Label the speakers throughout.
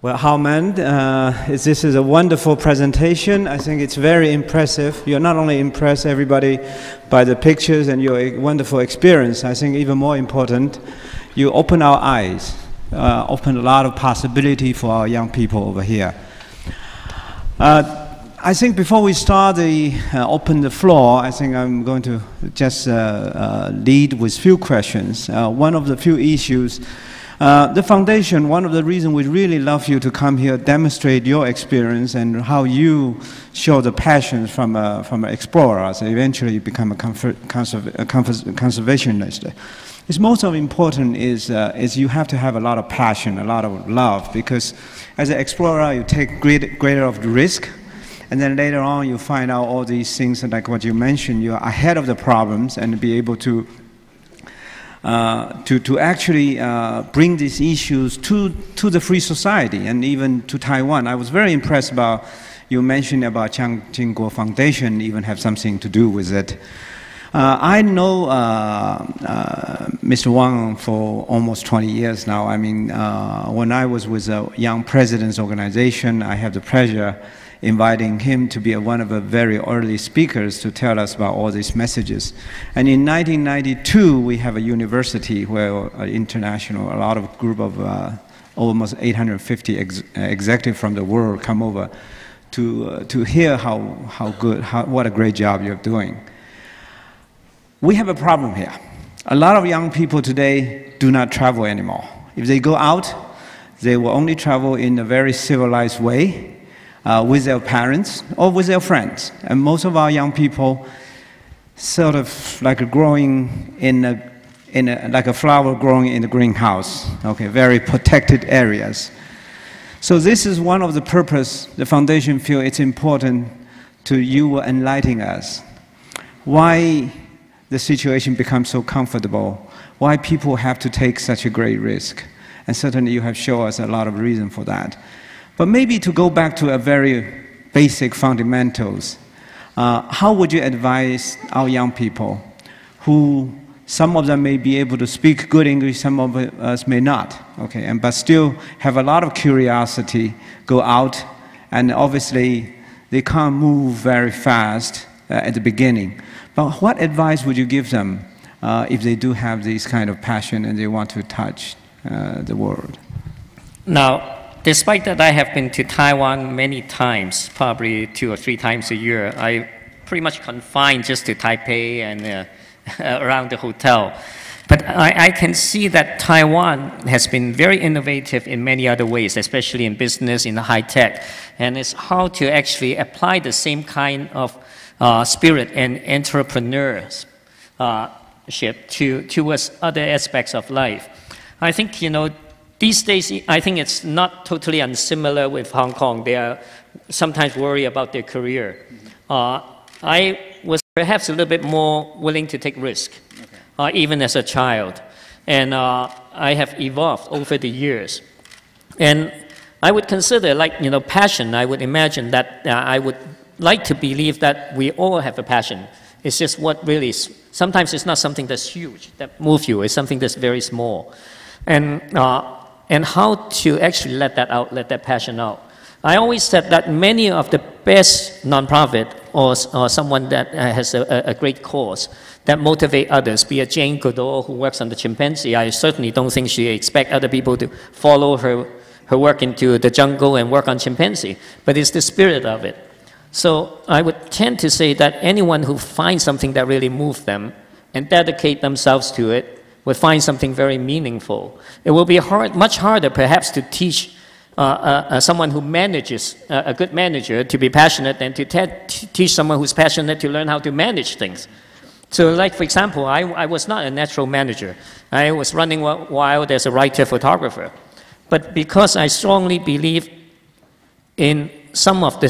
Speaker 1: Well, Hao-Man, this is a wonderful presentation. I think it's very impressive. You're not only impressed everybody by the pictures and your wonderful experience, I think even more important, you open our eyes, open a lot of possibility for our young people over here. I think before we start open the floor, I think I'm going to just lead with few questions. One of the few issues, the foundation, one of the reasons we really love you to come here, demonstrate your experience and how you show the passion from an explorer, so eventually you become a conservationist. It's most important is you have to have a lot of passion, a lot of love, because as an explorer you take greater of the risk, and then later on you find out all these things like what you mentioned, you're ahead of the problems and be able to actually bring these issues to the free society and even to Taiwan. I was very impressed about you mentioned about Chiang Ching-kuo Foundation even have something to do with it. I know Mr. Wang for almost 20 years now. I mean, when I was with a Young Presidents Organization, I had the pleasure inviting him to be one of the very early speakers to tell us about all these messages. And in 1992, we have a university where international, a lot of group of almost 850 executives from the world come over to hear what a great job you're doing. We have a problem here. A lot of young people today do not travel anymore. If they go out, they will only travel in a very civilized way, with their parents or with their friends. And most of our young people sort of like growing like a flower growing in a greenhouse, okay, very protected areas. So this is one of the purpose the foundation feel it's important to you enlightening us. Why the situation becomes so comfortable, why people have to take such a great risk. And certainly you have shown us a lot of reason for that. But maybe to go back to a very basic fundamentals, how would you advise our young people who some of them may be able to speak good English, some of us may not, okay, but still have a lot of curiosity, go out, and obviously they can't move very fast at the beginning. But what advice would you give them if they do have this kind of passion and they want to touch the world?
Speaker 2: Now, despite that I have been to Taiwan many times, probably 2 or 3 times a year, I pretty much confined just to Taipei and around the hotel. But I can see that Taiwan has been very innovative in many other ways, especially in business, in the high tech. And it's how to actually apply the same kind of spirit and entrepreneurship towards other aspects of life. I think, these days, I think it's not totally unsimilar with Hong Kong. They are sometimes worried about their career. I was perhaps a little bit more willing to take risk, even as a child. And I have evolved over the years. And I would consider, passion. I would imagine that I would like to believe that we all have a passion. It's just what really is. Sometimes it's not something that's huge, that moves you. It's something that's very small. And how to actually let that out, let that passion out. I always said that many of the best nonprofit or someone that has a great cause that motivate others, be it Jane Goodall who works on the chimpanzee, I certainly don't think she expects other people to follow her work into the jungle and work on chimpanzee, but it's the spirit of it. So I would tend to say that anyone who finds something that really moves them and dedicate themselves to it will find something very meaningful. It will be much harder perhaps to teach someone who manages, a good manager, to be passionate than to teach someone who's passionate to learn how to manage things. So like, for example, I was not a natural manager. I was running wild as a writer-photographer. But because I strongly believe in some of the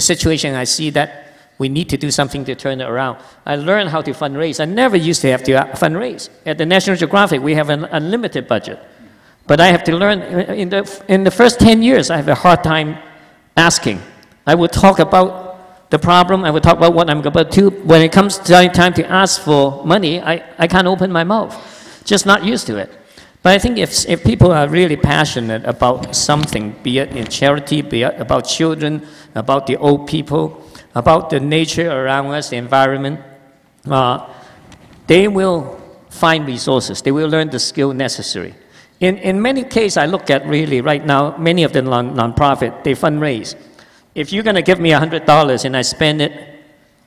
Speaker 2: situation I see that we need to do something to turn it around. I learned how to fundraise. I never used to have to fundraise. At the National Geographic, we have an unlimited budget. But I have to learn, in the first 10 years, I have a hard time asking. I would talk about the problem, I would talk about what I'm about to. When it comes time to ask for money, I can't open my mouth. Just not used to it. But I think if people are really passionate about something, be it in charity, be it about children, about the old people, about the nature around us, the environment, they will find resources. They will learn the skill necessary. In many cases, I look at really right now, many of the non-profit, they fundraise. If you're going to give me $100 and I spend it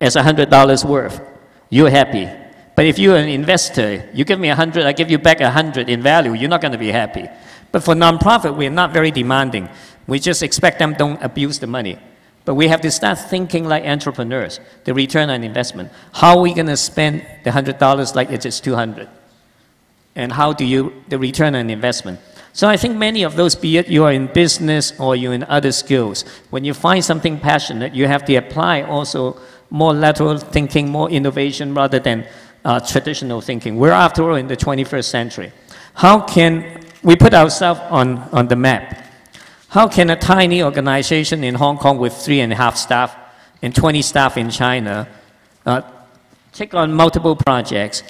Speaker 2: as $100 worth, you're happy. But if you're an investor, you give me 100, I give you back 100 in value, you're not going to be happy. But for nonprofit, we're not very demanding. We just expect them don't abuse the money. But we have to start thinking like entrepreneurs, the return on investment. How are we going to spend the $100 like it's 200? And how do you, the return on investment? So I think many of those, be it you are in business or you're in other skills, when you find something passionate, you have to apply also more lateral thinking, more innovation rather than traditional thinking. We're after all in the 21st century. How can we put ourselves on the map? How can a tiny organization in Hong Kong with 3.5 staff and 20 staff in China take on multiple projects,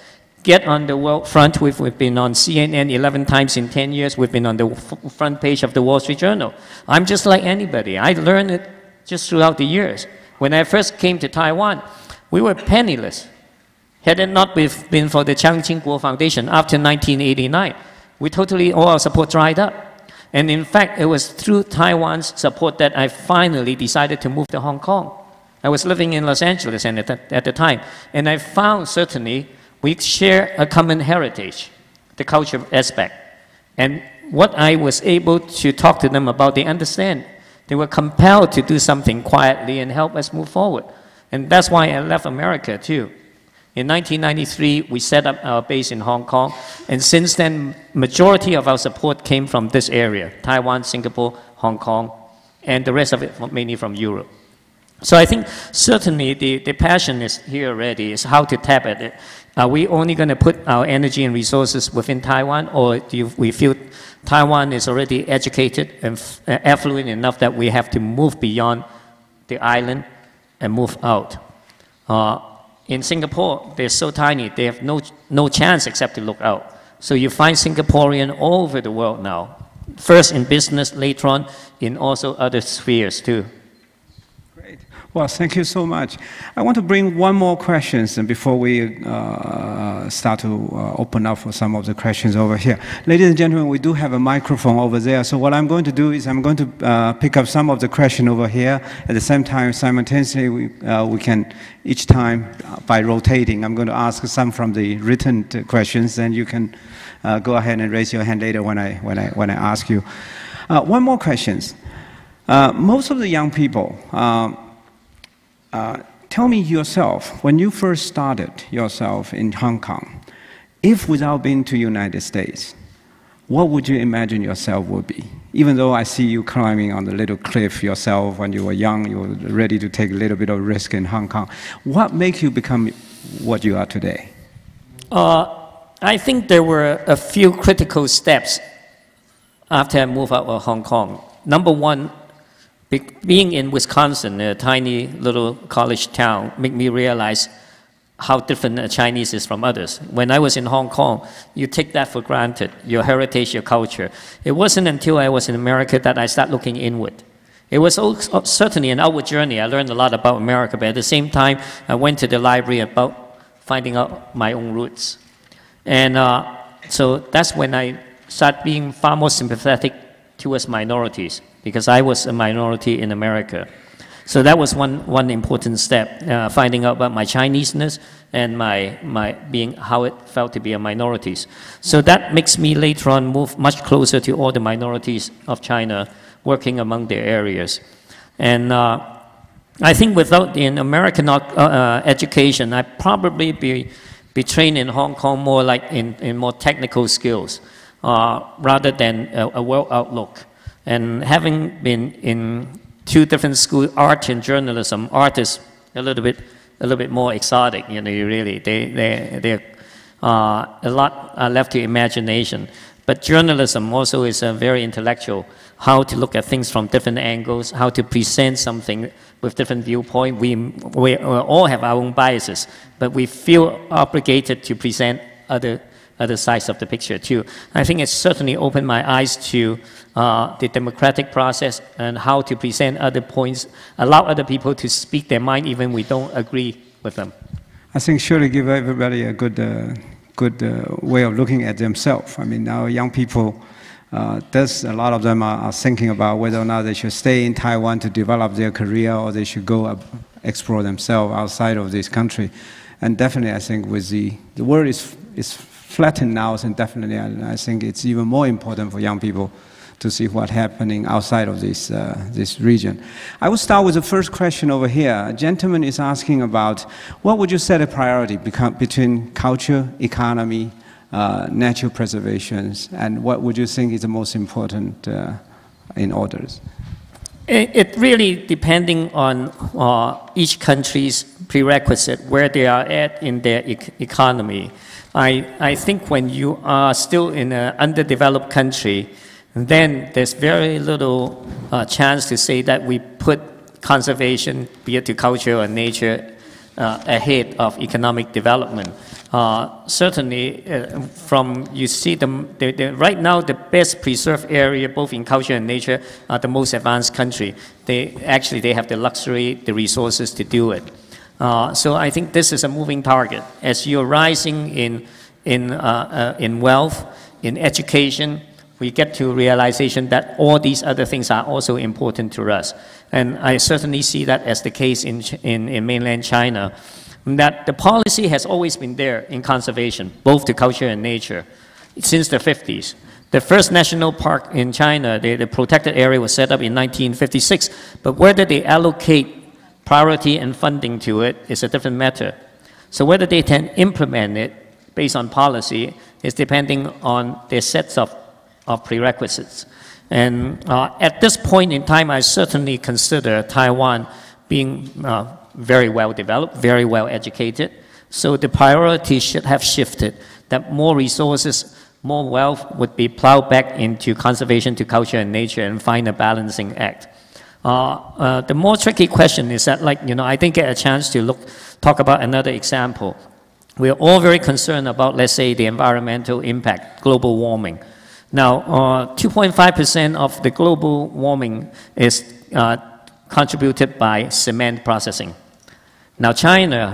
Speaker 2: get on the world front? We've been on CNN 11 times in 10 years. We've been on the front page of the Wall Street Journal. I'm just like anybody. I learned it just throughout the years. When I first came to Taiwan, we were penniless. Had it not been for the Chiang Ching-kuo Foundation after 1989, all our support dried up. And in fact, it was through Taiwan's support that I finally decided to move to Hong Kong. I was living in Los Angeles at the time, and I found certainly we share a common heritage, the culture aspect. And what I was able to talk to them about, they understand. They were compelled to do something quietly and help us move forward. And that's why I left America too. In 1993, we set up our base in Hong Kong, and since then, majority of our support came from this area, Taiwan, Singapore, Hong Kong, and the rest of it mainly from Europe. So I think certainly the passion is here already, is how to tap at it. Are we only going to put our energy and resources within Taiwan, or do we feel Taiwan is already educated and affluent enough that we have to move beyond the island and move out? In Singapore, they're so tiny, they have no chance except to look out. So you find Singaporean all over the world now. First in business, later on in also other spheres too.
Speaker 1: Great. Well, thank you so much. I want to bring one more question before we start to open up for some of the questions over here. Ladies and gentlemen, we do have a microphone over there. So what I'm going to do is I'm going to pick up some of the questions over here. At the same time, simultaneously, we can each time by rotating. I'm going to ask some from the written questions, and you can go ahead and raise your hand later when I ask you. One more question. Most of the young people. Tell me yourself, when you first started yourself in Hong Kong, if without being to United States, what would you imagine yourself would be? Even though I see you climbing on the little cliff yourself when you were young, you were ready to take a little bit of risk in Hong Kong. What makes you become what you are today?
Speaker 2: I think there were a few critical steps after I moved out of Hong Kong. Number one, being in Wisconsin, a tiny little college town, made me realize how different a Chinese is from others. When I was in Hong Kong, you take that for granted, your heritage, your culture. It wasn't until I was in America that I started looking inward. It was certainly an outward journey. I learned a lot about America, but at the same time, I went to the library about finding out my own roots. And so that's when I started being far more sympathetic towards minorities, because I was a minority in America. So that was one important step, finding out about my Chineseness and my being, how it felt to be a minority. So that makes me later on move much closer to all the minorities of China, working among their areas. And I think without an American education, I'd probably be trained in Hong Kong more like in more technical skills, rather than a world outlook. And having been in two different schools, art and journalism, art is a little bit more exotic. You know, they're a lot are left to imagination. But journalism also is very intellectual. How to look at things from different angles, how to present something with different viewpoint. We all have our own biases, but we feel obligated to present other other sides of the picture too. I think it's certainly opened my eyes to the democratic process and how to present other points, allow other people to speak their mind even we don't agree with them.
Speaker 1: I think surely give everybody a good way of looking at themselves. I mean, now young people, a lot of them are thinking about whether or not they should stay in Taiwan to develop their career or they should go explore themselves outside of this country. And definitely, I think with the world is flattened now, and definitely, I think it's even more important for young people to see what's happening outside of this region. I will start with the first question over here. A gentleman is asking about what would you set a priority between culture, economy, natural preservation, and what would you think is the most important in orders?
Speaker 2: It really depending on each country's prerequisite, where they are at in their economy. I think when you are still in an underdeveloped country, then there's very little chance to say that we put conservation, be it to culture or nature, ahead of economic development. Certainly, from you see right now the best preserved area, both in culture and nature, are the most advanced country. They have the luxury, the resources to do it. So I think this is a moving target. As you're rising in wealth, in education, we get to realization that all these other things are also important to us. And I certainly see that as the case in mainland China, that the policy has always been there in conservation, both to culture and nature, since the 50s. The first national park in China, the protected area was set up in 1956, but whether they allocate priority and funding to it is a different matter. So whether they can implement it based on policy is depending on their sets of prerequisites. And at this point in time, I certainly consider Taiwan being very well developed, very well educated. So the priority should have shifted, that more resources, more wealth would be plowed back into conservation to culture and nature and find a balancing act. The more tricky question is that, I didn't get a chance to talk about another example. We're all very concerned about, let's say, the environmental impact, global warming. Now, 2.5% of the global warming is contributed by cement processing. Now,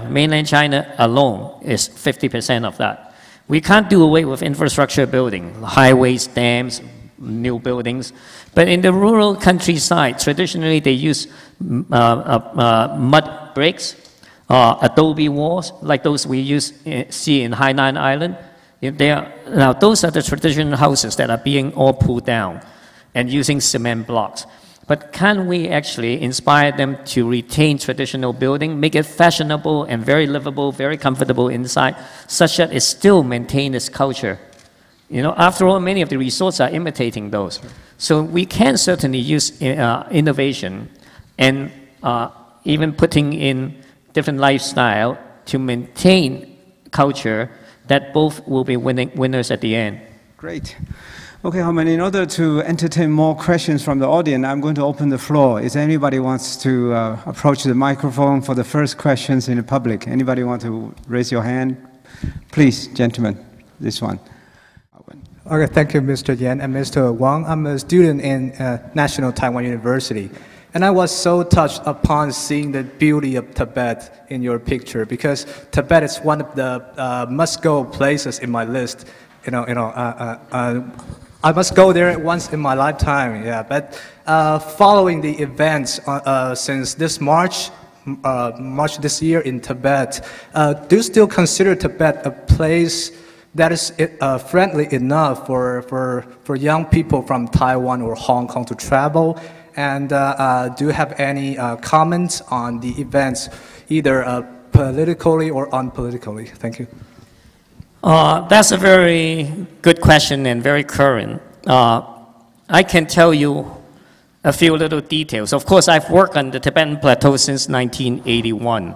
Speaker 2: mainland China alone is 50% of that. We can't do away with infrastructure building, highways, dams, new buildings. But in the rural countryside, traditionally they use mud bricks, adobe walls, like those we see in Hainan Island. Now, those are the traditional houses that are being all pulled down and using cement blocks. But can we actually inspire them to retain traditional building, make it fashionable and very livable, very comfortable inside, such that it still maintains its culture? After all, many of the resorts are imitating those. So we can certainly use innovation and even putting in different lifestyle to maintain culture that both will be winners at the end.
Speaker 1: Great. Okay, Herman, in order to entertain more questions from the audience, I'm going to open the floor. If anybody wants to approach the microphone for the first questions in the public, anybody want to raise your hand? Please, gentlemen, this one.
Speaker 3: Okay, thank you, Mr. Yan and Mr. Wang. I'm a student in National Taiwan University. And I was so touched upon seeing the beauty of Tibet in your picture, because Tibet is one of the must-go places in my list. I must go there once in my lifetime. Yeah, but following the events since this March this year in Tibet, do you still consider Tibet a place that is friendly enough for young people from Taiwan or Hong Kong to travel? And do you have any comments on the events, either politically or unpolitically? Thank you.
Speaker 2: That's a very good question and very current. I can tell you a few little details. Of course, I've worked on the Tibetan Plateau since 1981.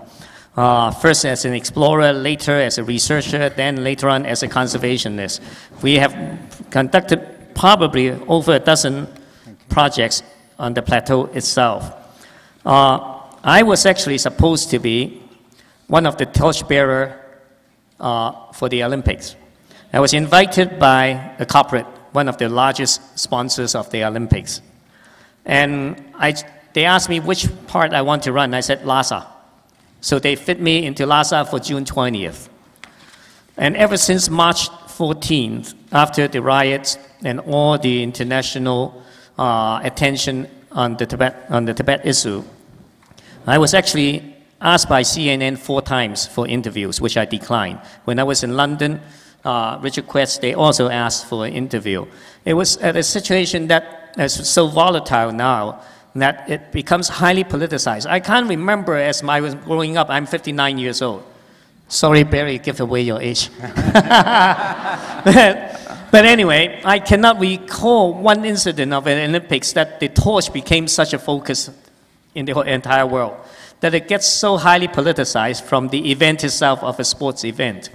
Speaker 2: First as an explorer, later as a researcher, then later on as a conservationist. We have conducted probably over a dozen projects on the plateau itself. I was actually supposed to be one of the torchbearers for the Olympics. I was invited by a corporate, one of the largest sponsors of the Olympics. And they asked me which part I want to run. I said Lhasa. So they fit me into Lhasa for June 20th. And ever since March 14th, after the riots and all the international attention on the Tibet issue, I was actually asked by CNN 4 times for interviews, which I declined. When I was in London, Richard Quest, they also asked for an interview. It was at a situation that is so volatile now that it becomes highly politicized. I can't remember as I was growing up, I'm 59 years old. Sorry, Barry, give away your age. But anyway, I cannot recall one incident of an Olympics that the torch became such a focus in the whole entire world, that it gets so highly politicized from the event itself of a sports event.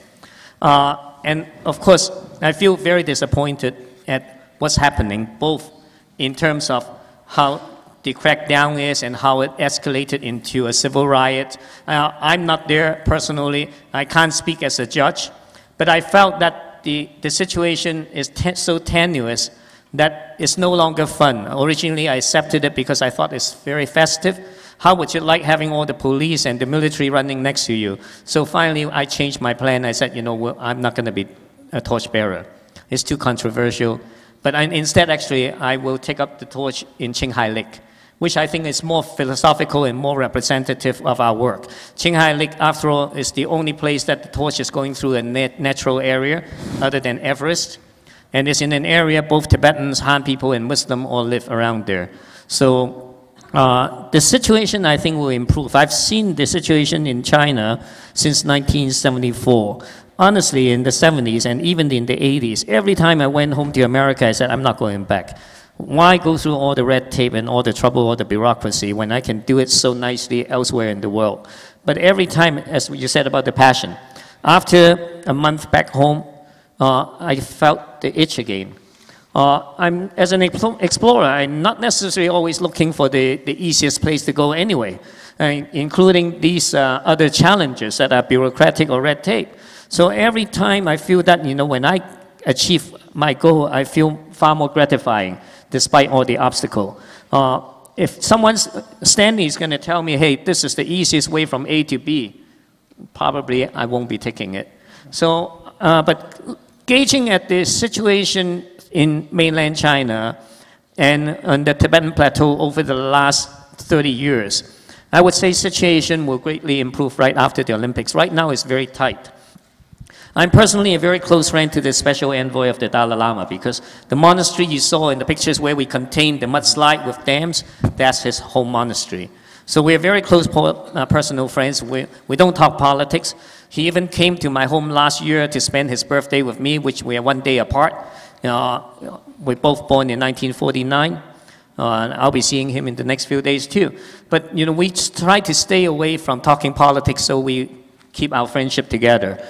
Speaker 2: And of course, I feel very disappointed at what's happening, both in terms of how the crackdown is and how it escalated into a civil riot. I'm not there personally. I can't speak as a judge. But I felt that the situation is so tenuous that it's no longer fun. Originally, I accepted it because I thought it's very festive. How would you like having all the police and the military running next to you? So finally, I changed my plan. I said, you know, I'm not going to be a torchbearer. It's too controversial. But instead, actually, I will take up the torch in Qinghai Lake, which I think is more philosophical and more representative of our work. Qinghai Lake, after all, is the only place that the torch is going through a natural area other than Everest. And it's in an area both Tibetans, Han people, and Muslim all live around there. So the situation, I think, will improve. I've seen the situation in China since 1974. Honestly, in the 70s and even in the 80s, every time I went home to America, I said, I'm not going back. Why go through all the red tape and all the trouble, all the bureaucracy, when I can do it so nicely elsewhere in the world? But every time, as you said about the passion, after a month back home, I felt the itch again. As an explorer, I'm not necessarily always looking for the easiest place to go anyway, including these other challenges that are bureaucratic or red tape. So every time I feel that, you know, when I achieve my goal, I feel far more gratifying, despite all the obstacle. If someone's standing is going to tell me, hey, this is the easiest way from A to B, probably I won't be taking it. So, but gauging at the situation in mainland China and on the Tibetan Plateau over the last 30 years, I would say situation will greatly improve right after the Olympics. Right now it's very tight. I'm personally a very close friend to the special envoy of the Dalai Lama, because the monastery you saw in the pictures where we contained the mudslide with dams, that's his home monastery. So we're very close personal friends. We don't talk politics. He even came to my home last year to spend his birthday with me, which we are 1 day apart. We're both born in 1949. And I'll be seeing him in the next few days too. But you know, we try to stay away from talking politics so we keep our friendship together.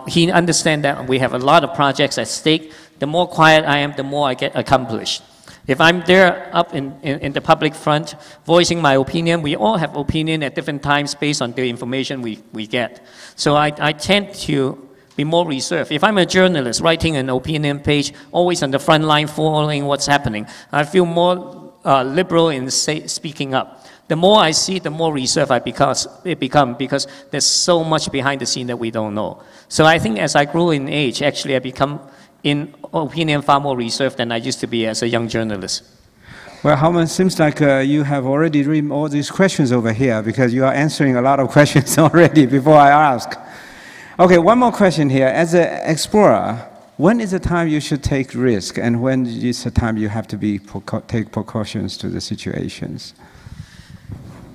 Speaker 2: He understands that we have a lot of projects at stake. The more quiet I am, the more I get accomplished. If I'm there up in the public front, voicing my opinion, we all have opinion at different times based on the information we get. So I tend to be more reserved. If I'm a journalist writing an opinion page, always on the front line following what's happening, I feel more liberal in speaking up. The more I see, the more reserved I become, because there's so much behind the scene that we don't know. So I think as I grow in age, actually I become, in opinion, far more reserved than I used to be as a young journalist.
Speaker 1: Well, Howman, seems like you have already read all these questions over here, because you are answering a lot of questions already before I ask. Okay, one more question here. As an explorer, when is the time you should take risk, and when is the time you have to take precautions to the situations?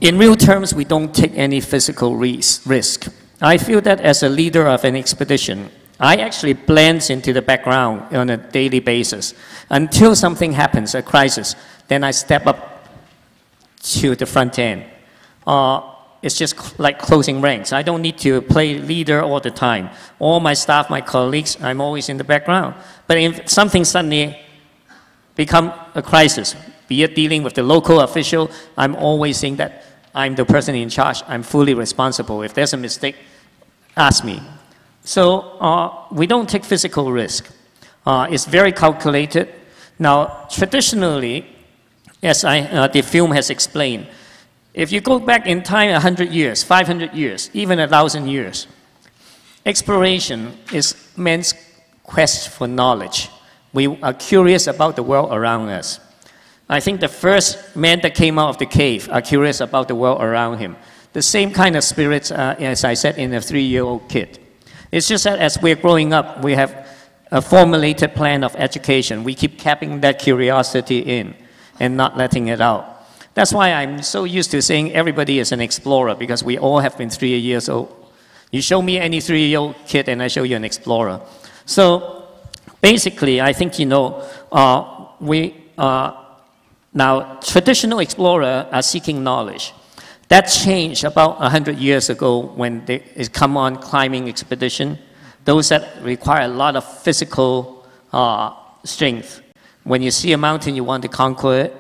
Speaker 2: In real terms, we don't take any physical risk. I feel that as a leader of an expedition, I actually blend into the background on a daily basis. Until something happens, a crisis, then I step up to the front end. It's just like closing ranks. I don't need to play leader all the time. All my staff, my colleagues, I'm always in the background. But if something suddenly becomes a crisis, be it dealing with the local official, I'm always saying that I'm the person in charge. I'm fully responsible. If there's a mistake, ask me. So we don't take physical risk. It's very calculated. Now, traditionally, as the film has explained, if you go back in time 100 years, 500 years, even 1,000 years, exploration is man's quest for knowledge. We are curious about the world around us. I think the first man that came out of the cave are curious about the world around him. The same kind of spirits, as I said, in a 3-year-old kid. It's just that as we're growing up, we have a formulated plan of education. We keep capping that curiosity in and not letting it out. That's why I'm so used to saying everybody is an explorer, because we all have been 3 years old. You show me any 3-year-old kid and I show you an explorer. So basically, I think, now traditional explorers are seeking knowledge. That changed about 100 years ago when they come on climbing expedition. Those that require a lot of physical strength. When you see a mountain, you want to conquer it.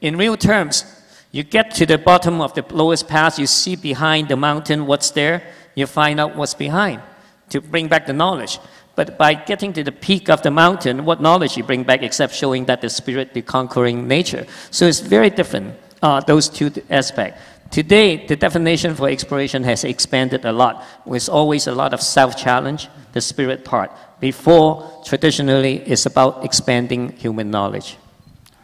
Speaker 2: In real terms, you get to the bottom of the lowest pass, you see behind the mountain what's there, you find out what's behind to bring back the knowledge. But by getting to the peak of the mountain, what knowledge you bring back except showing that the spirit, the conquering nature. So it's very different, those two aspects. Today, the definition for exploration has expanded a lot. There's always a lot of self-challenge, the spirit part. Before, traditionally, it's about expanding human knowledge.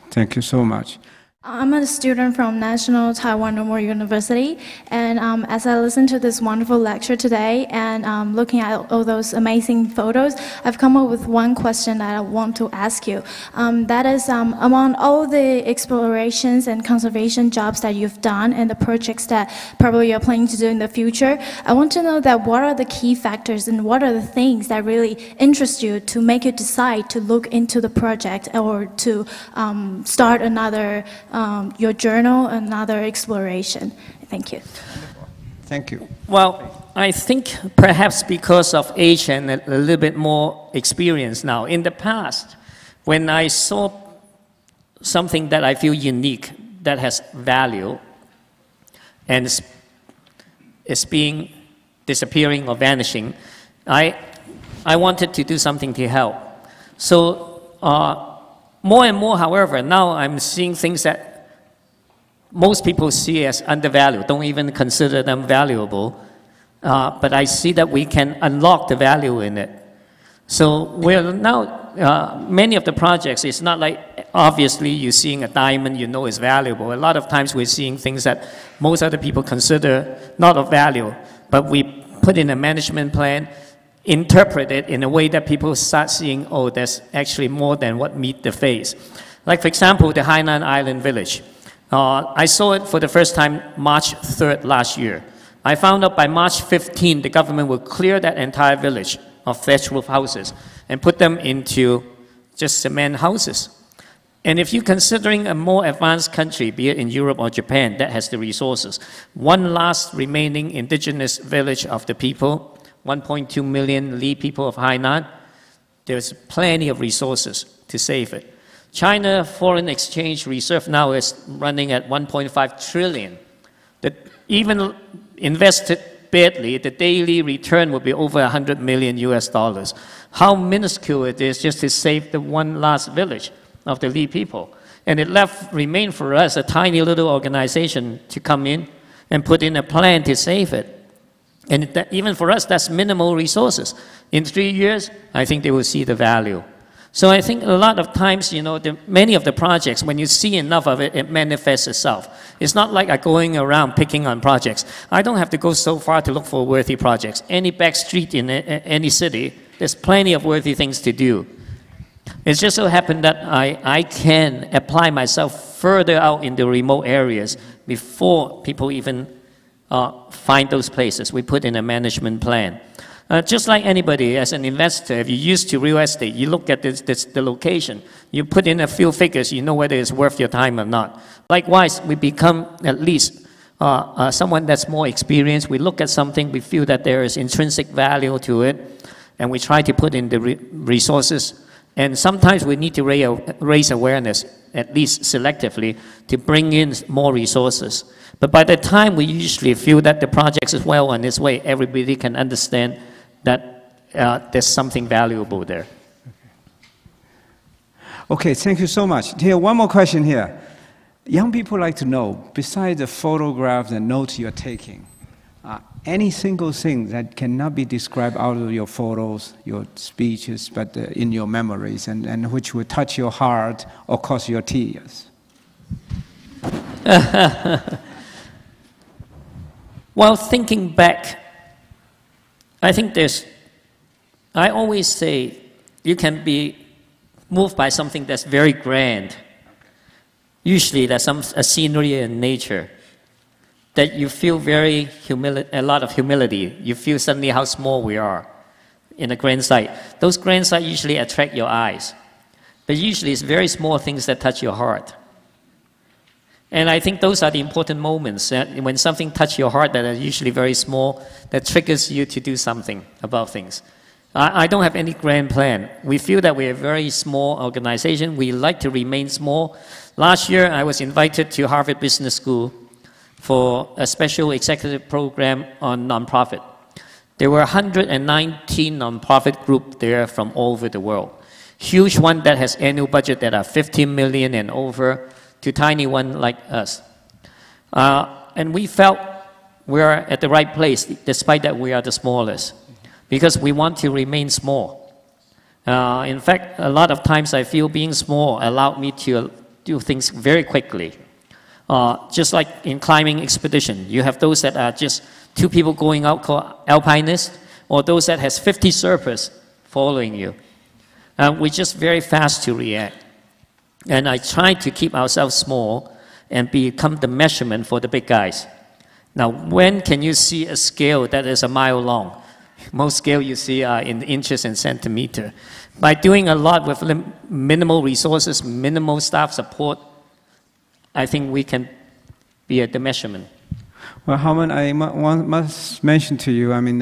Speaker 1: Thank you so much.
Speaker 4: I'm a student from National Taiwan Normal University, and as I listen to this wonderful lecture today and looking at all those amazing photos, I've come up with one question that I want to ask you. That is, among all the explorations and conservation jobs that you've done and the projects that probably you're planning to do in the future, I want to know that what are the key factors and what are the things that really interest you to make you decide to look into the project or to start another your journal, another exploration. Thank you.
Speaker 1: Thank you.
Speaker 2: Well, I think perhaps because of age and a little bit more experience now. In the past, when I saw something that I feel unique, that has value, and is being disappearing or vanishing, I wanted to do something to help. So more and more, however, now I'm seeing things that most people see as undervalued, don't even consider them valuable. But I see that we can unlock the value in it. So we're now, many of the projects, it's not like obviously you're seeing a diamond you know is valuable. A lot of times we're seeing things that most other people consider not of value, but we put in a management plan, interpret it in a way that people start seeing, oh, there's actually more than what meet the face. Like, for example, the Hainan Island Village. I saw it for the first time March 3rd last year. I found out by March 15, the government will clear that entire village of thatch roof houses and put them into just cement houses. And if you're considering a more advanced country, be it in Europe or Japan, that has the resources, one last remaining indigenous village of the people, 1.2 million Li people of Hainan, there's plenty of resources to save it. China foreign exchange reserve now is running at 1.5 trillion. Even invested badly, the daily return will be over 100 million US dollars. How minuscule it is just to save the one last village of the Li people. And it remained for us, a tiny little organization, to come in and put in a plan to save it. And even for us, that's minimal resources. In 3 years, I think they will see the value. So I think a lot of times, many of the projects, when you see enough of it, it manifests itself. It's not like I'm going around picking on projects. I don't have to go so far to look for worthy projects. Any back street in any city, there's plenty of worthy things to do. It just so happened that I can apply myself further out in the remote areas before people even find those places. We put in a management plan. Just like anybody, as an investor, if you're used to real estate, you look at the location, you put in a few figures, you know whether it's worth your time or not. Likewise, we become at least someone that's more experienced. We look at something, we feel that there is intrinsic value to it, and we try to put in the resources. And sometimes we need to raise awareness, at least selectively, to bring in more resources. But by the time we usually feel that the project is well on its way, everybody can understand that there's something valuable there.
Speaker 1: Okay, thank you so much. Here, one more question here. Young people like to know, besides the photographs and notes you're taking, any single thing that cannot be described out of your photos, your speeches, but in your memories, and which will touch your heart or cause your tears?
Speaker 2: Well, thinking back, I think I always say you can be moved by something that's very grand. Usually there's a scenery in nature that you feel a lot of humility. You feel suddenly how small we are in a grand sight. Those grand sights usually attract your eyes. But usually it's very small things that touch your heart. And I think those are the important moments, when something touches your heart that are usually very small, that triggers you to do something about things. I don't have any grand plan. We feel that we're a very small organization. We like to remain small. Last year, I was invited to Harvard Business School for a special executive program on nonprofit. There were 119 nonprofit groups there from all over the world. Huge one that has annual budget that are 15 million and over, to tiny one like us. And we felt we are at the right place, despite that we are the smallest, because we want to remain small. In fact, a lot of times I feel being small allowed me to do things very quickly. Just like in climbing expedition, you have those that are just 2 people going out called alpinists, or those that has 50 Sherpas following you. We're just very fast to react. And I try to keep ourselves small and become the measurement for the big guys. Now, when can you see a scale that is a mile long? Most scale you see are in inches and centimeters. By doing a lot with minimal resources, minimal staff support, I think we can be at the measurement.
Speaker 1: Well, Harman, I must mention to you, I mean,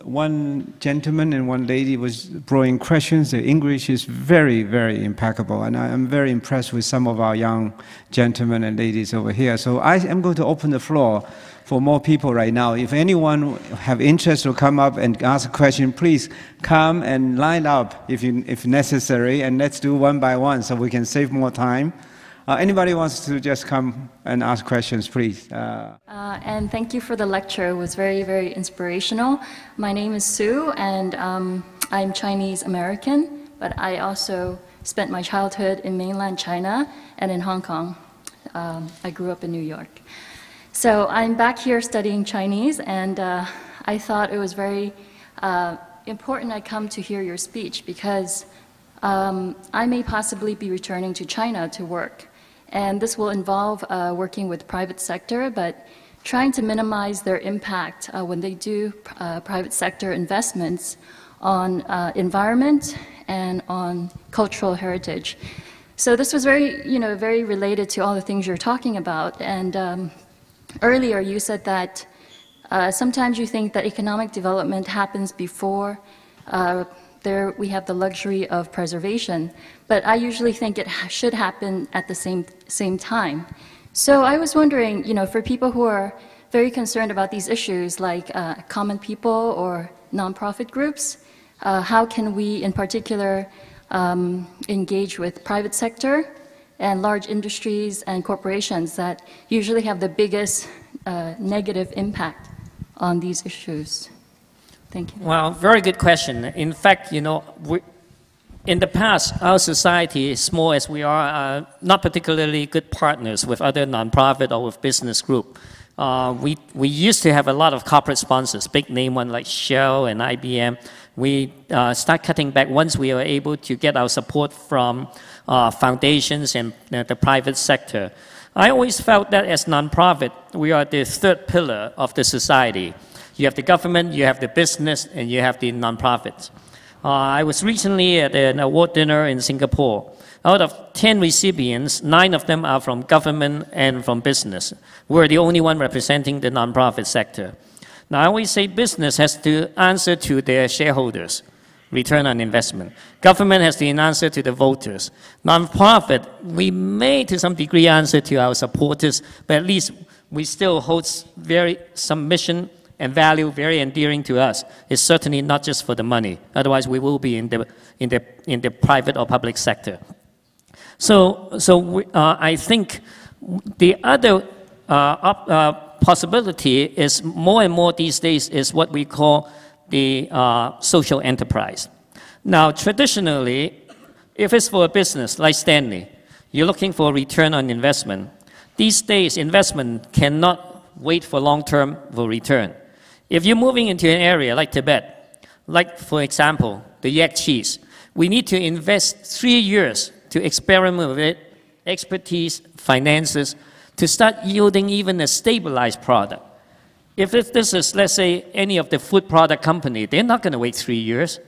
Speaker 1: one gentleman and one lady was throwing questions. The English is very, very impeccable, and I'm very impressed with some of our young gentlemen and ladies over here. So I am going to open the floor for more people right now. If anyone have interest to come up and ask a question, please come and line up if necessary, and let's do one by one so we can save more time. Anybody wants to just come and ask questions, please.
Speaker 5: And thank you for the lecture. It was very, very inspirational. My name is Sue, and I'm Chinese American, but I also spent my childhood in mainland China and in Hong Kong. I grew up in New York. So I'm back here studying Chinese, and I thought it was very important I come to hear your speech, because I may possibly be returning to China to work. And this will involve working with private sector, but trying to minimize their impact when they do private sector investments on environment and on cultural heritage. So this was very related to all the things you're talking about. And earlier you said that sometimes you think that economic development happens before there we have the luxury of preservation, but I usually think it should happen at the same time. So I was wondering, for people who are very concerned about these issues, like common people or nonprofit groups, how can we, in particular, engage with private sector and large industries and corporations that usually have the biggest negative impact on these issues? Thank you.
Speaker 2: Well, very good question. In fact, in the past, our society, small as we are not particularly good partners with other nonprofit or with business group. We used to have a lot of corporate sponsors, big name one like Shell and IBM. We start cutting back once we are able to get our support from foundations and the private sector. I always felt that as nonprofit, we are the third pillar of the society. You have the government, you have the business, and you have the nonprofits. I was recently at an award dinner in Singapore. Out of 10 recipients, 9 of them are from government and from business. We're the only one representing the nonprofit sector. Now, I always say business has to answer to their shareholders, return on investment. Government has to answer to the voters. Nonprofit, we may to some degree answer to our supporters, but at least we still hold some mission and value very endearing to us is certainly not just for the money. Otherwise, we will be in the private or public sector. I think the other possibility is more and more these days is what we call the social enterprise. Now, traditionally, if it's for a business like Stanley, you're looking for a return on investment. These days, investment cannot wait for long-term for return. If you're moving into an area like Tibet, like, for example, the yak cheese, we need to invest 3 years to experiment with it, expertise, finances, to start yielding even a stabilized product. If this is, let's say, any of the food product company, they're not going to wait 3 years.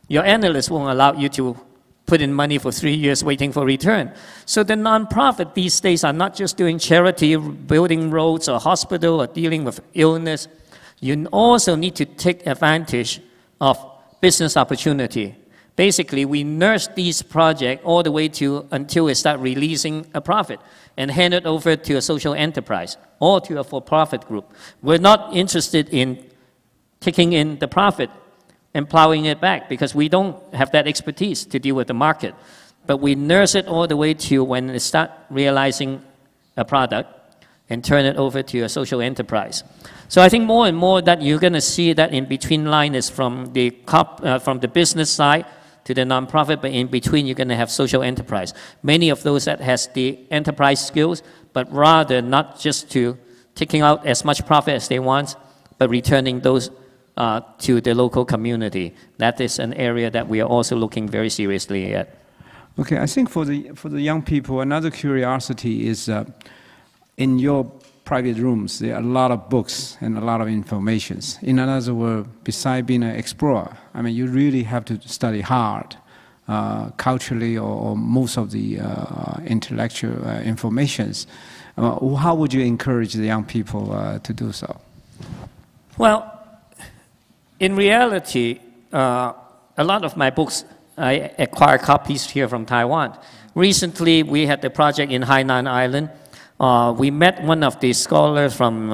Speaker 2: Your analysts won't allow you to put in money for 3 years waiting for return. So the nonprofit these days are not just doing charity, building roads or hospital or dealing with illness. You also need to take advantage of business opportunity. Basically, we nurse these projects all the way until we start releasing a profit and hand it over to a social enterprise or to a for-profit group. We're not interested in taking in the profit and plowing it back because we don't have that expertise to deal with the market. But we nurse it all the way to when they start realizing a product and turn it over to a social enterprise. So I think more and more that you're going to see that in between line is from the business side to the nonprofit, but in between you're going to have social enterprise. Many of those that has the enterprise skills, but rather not just to taking out as much profit as they want, but returning those to the local community. That is an area that we are also looking very seriously at.
Speaker 1: Okay, I think for the young people, another curiosity is in your private rooms, there are a lot of books and a lot of information. In other words, besides being an explorer, I mean, you really have to study hard, culturally or most of the intellectual informations. How would you encourage the young people to do so?
Speaker 2: Well, in reality, a lot of my books, I acquire copies here from Taiwan. Recently, we had the project in Hainan Island. We met one of the scholars from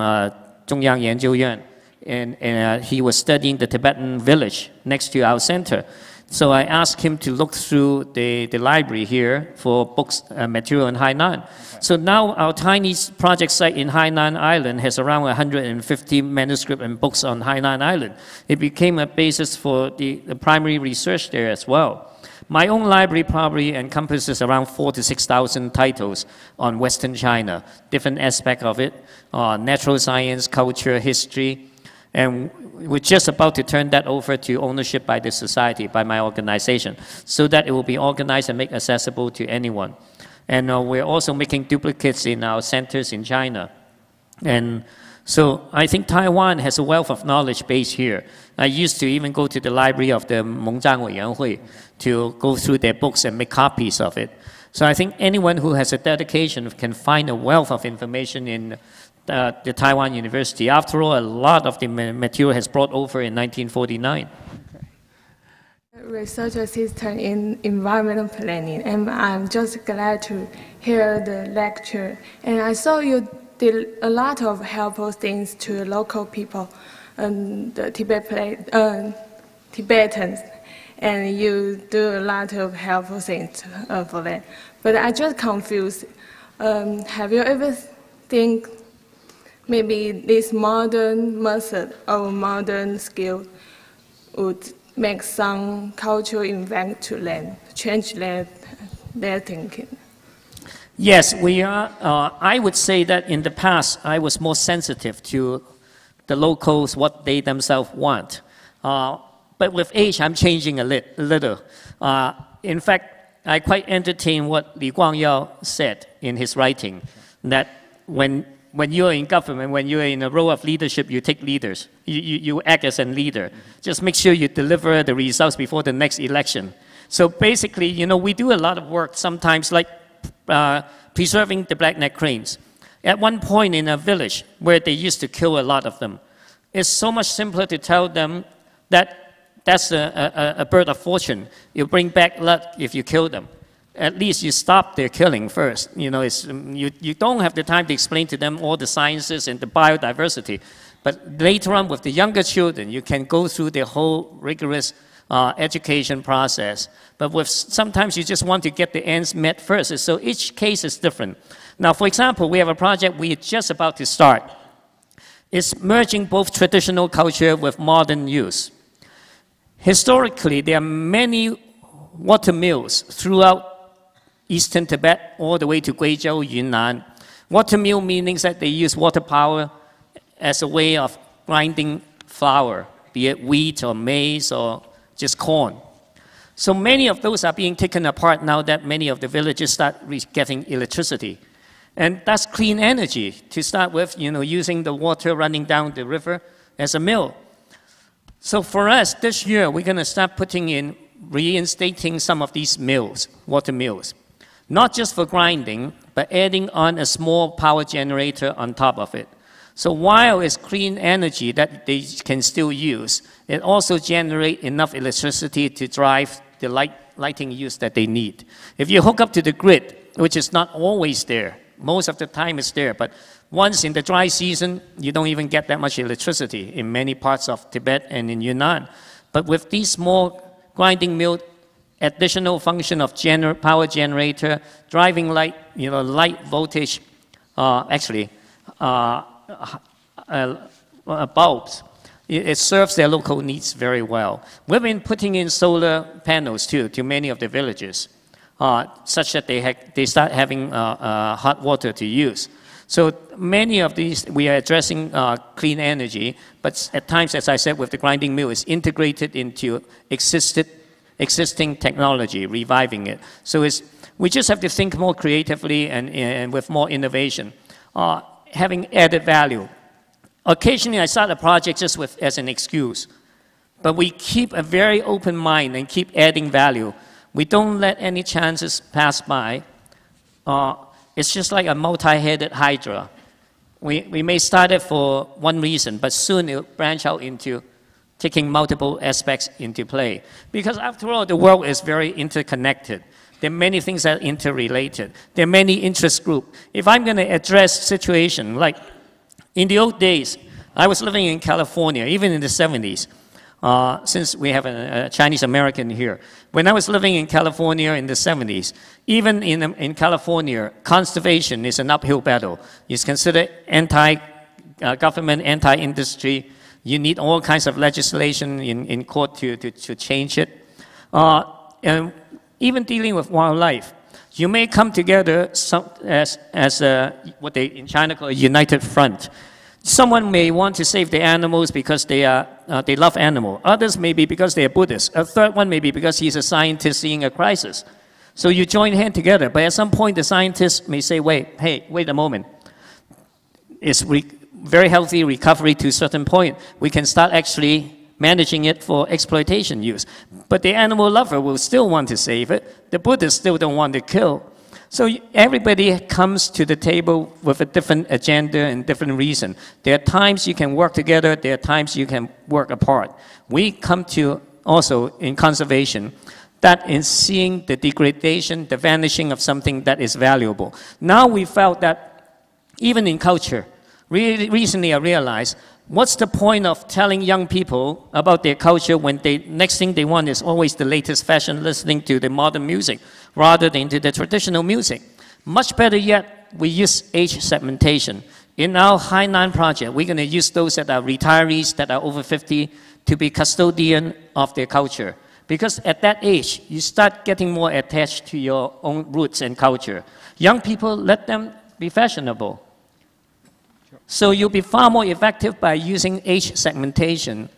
Speaker 2: Zhongyang Yanjiuyuan, and he was studying the Tibetan village next to our center. So I asked him to look through the library here for books, material in Hainan. So now our tiny project site in Hainan Island has around 150 manuscripts and books on Hainan Island. It became a basis for the primary research there as well. My own library probably encompasses around 4,000 to 6,000 titles on Western China, different aspects of it, natural science, culture, history, and we're just about to turn that over to ownership by the society, by my organization, so that it will be organized and made accessible to anyone. And we're also making duplicates in our centers in China. And so I think Taiwan has a wealth of knowledge base here. I used to even go to the library of the Mengzhang Weiyanhui to go through their books and make copies of it. So I think anyone who has a dedication can find a wealth of information in the Taiwan University. After all, a lot of the material has brought over in 1949.
Speaker 6: Research assistant in environmental planning, and I'm just glad to hear the lecture. And I saw you did a lot of helpful things to local people, the Tibetans, and you do a lot of helpful things for them. But I just confused. Have you ever think maybe this modern method or modern skill would make some cultural impact to them, change their thinking?
Speaker 2: Yes, we are. I would say that in the past, I was more sensitive to the locals, what they themselves want. But with age, I'm changing a little. In fact, I quite entertain what Li Guangyao said in his writing, that when you're in government, when you're in a role of leadership, you take leaders. You act as a leader. Just make sure you deliver the results before the next election. So basically, you know, we do a lot of work sometimes like preserving the black-necked cranes. At one point in a village where they used to kill a lot of them, it's so much simpler to tell them that that's a bird of fortune. You bring back luck if you kill them. At least you stop their killing first. You know, you don't have the time to explain to them all the sciences and the biodiversity. But later on with the younger children, you can go through the whole rigorous education process. But with sometimes you just want to get the ends met first. So each case is different. Now, for example, we have a project we're just about to start. It's merging both traditional culture with modern use. Historically, there are many water mills throughout eastern Tibet, all the way to Guizhou, Yunnan. Water mill meaning that they use water power as a way of grinding flour, be it wheat or maize or just corn. So many of those are being taken apart now that many of the villages start getting electricity. And that's clean energy to start with, using the water running down the river as a mill. So for us, this year, we're going to start reinstating some of these mills, water mills. Not just for grinding, but adding on a small power generator on top of it. So while it's clean energy that they can still use, it also generates enough electricity to drive the lighting use that they need. If you hook up to the grid, which is not always there, most of the time it's there, but once in the dry season, you don't even get that much electricity in many parts of Tibet and in Yunnan. But with these small grinding mill, additional function of power generator, driving light, light voltage, bulbs, it serves their local needs very well. We've been putting in solar panels too to many of the villages, such that they start having hot water to use. So many of these, we are addressing clean energy, but at times, as I said, with the grinding mill, it's integrated into existing technology, reviving it. So we just have to think more creatively and with more innovation, having added value. Occasionally, I start a project just as an excuse, but we keep a very open mind and keep adding value. We don't let any chances pass by. It's just like a multi-headed hydra. We may start it for one reason, but soon it'll branch out into taking multiple aspects into play. Because after all, the world is very interconnected. There are many things that are interrelated. There are many interest groups. If I'm going to address situation, like in the old days, I was living in California, even in the 70s, since we have a Chinese American here. When I was living in California in the 70s, even in California, conservation is an uphill battle. It's considered anti-government, anti-industry. You need all kinds of legislation in court to change it. And even dealing with wildlife, you may come together as what they in China call a united front. Someone may want to save the animals because they love animals. Others may be because they are Buddhists. A third one may be because he's a scientist seeing a crisis. So you join hands together. But at some point, the scientists may say, wait a moment. It's very healthy recovery to a certain point. We can start actually managing it for exploitation use. But the animal lover will still want to save it. The Buddhists still don't want to kill. So everybody comes to the table with a different agenda and different reason. There are times you can work together. There are times you can work apart. We come to also in conservation that in seeing the degradation, the vanishing of something that is valuable. Now we felt that even in culture, recently I realized, what's the point of telling young people about their culture when next thing they want is always the latest fashion, listening to the modern music rather than to the traditional music? Much better yet, we use age segmentation. In our Hainan project, we're going to use those that are retirees, that are over 50, to be custodian of their culture. Because at that age, you start getting more attached to your own roots and culture. Young people, let them be fashionable. So you'll be far more effective by using age segmentation.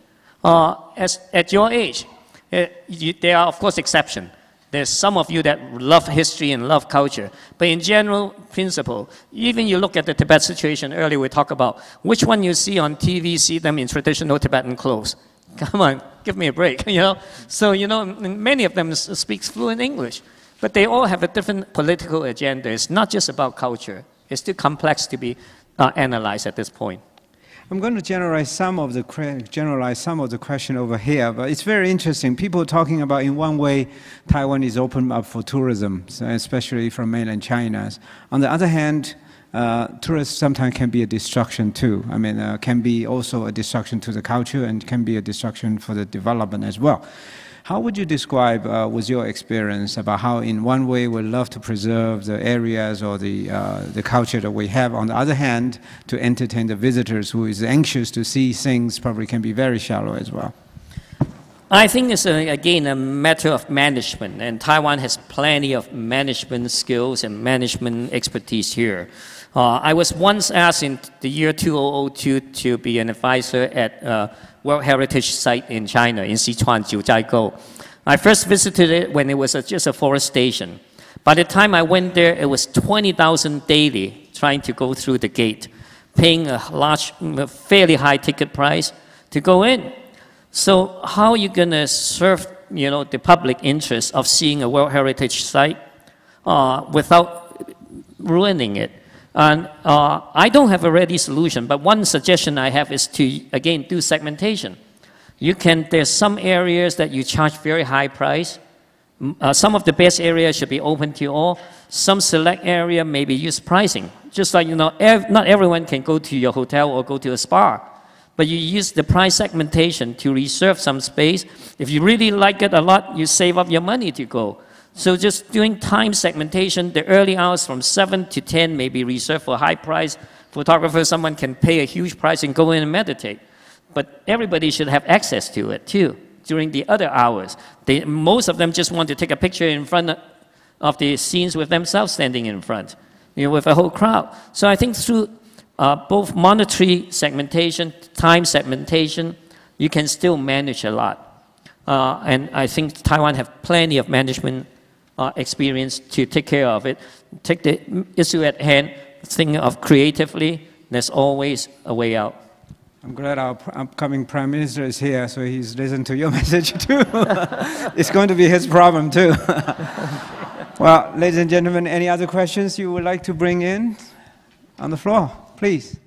Speaker 2: At your age, there are, of course, exceptions. There's some of you that love history and love culture. But in general principle, even you look at the Tibet situation earlier, we talk about which one you see on TV, see them in traditional Tibetan clothes. Come on, give me a break, So, many of them speak fluent English. But they all have a different political agenda. It's not just about culture. It's too complex to be analyzed at this point.
Speaker 1: I'm going to generalize some of the question over here, but it's very interesting. People are talking about, in one way, Taiwan is open up for tourism, so especially from mainland China. On the other hand, tourists sometimes can be a distraction too. I mean, can be also a distraction to the culture and can be a distraction for the development as well. How would you describe, with your experience, about how in one way we love to preserve the areas or the culture that we have, on the other hand, to entertain the visitors who is anxious to see things probably can be very shallow as well?
Speaker 2: I think it's, again, a matter of management, and Taiwan has plenty of management skills and management expertise here. I was once asked in the year 2002 to be an advisor at World Heritage Site in China, in Sichuan, Jiuzhaigou. I first visited it when it was just a forest station. By the time I went there, it was 20,000 daily trying to go through the gate, paying a large, fairly high ticket price to go in. So how are you going to serve, the public interest of seeing a World Heritage Site without ruining it? And I don't have a ready solution, but one suggestion I have is to, again, do segmentation. There's some areas that you charge very high price. Some of the best areas should be open to all. Some select area maybe use pricing. Just like, not everyone can go to your hotel or go to a spa. But you use the price segmentation to reserve some space. If you really like it a lot, you save up your money to go. So just doing time segmentation, the early hours from 7 to 10 may be reserved for high price photographers. Someone can pay a huge price and go in and meditate. But everybody should have access to it too during the other hours. Most of them just want to take a picture in front of the scenes with themselves standing in front, with a whole crowd. So I think through both monetary segmentation, time segmentation, you can still manage a lot. And I think Taiwan have plenty of management experience to take care of it. Take the issue at hand, think of creatively, there's always a way out.
Speaker 1: I'm glad our upcoming Prime Minister is here, so he's listened to your message too. It's going to be his problem too. Well, ladies and gentlemen, any other questions you would like to bring in on the floor? Please.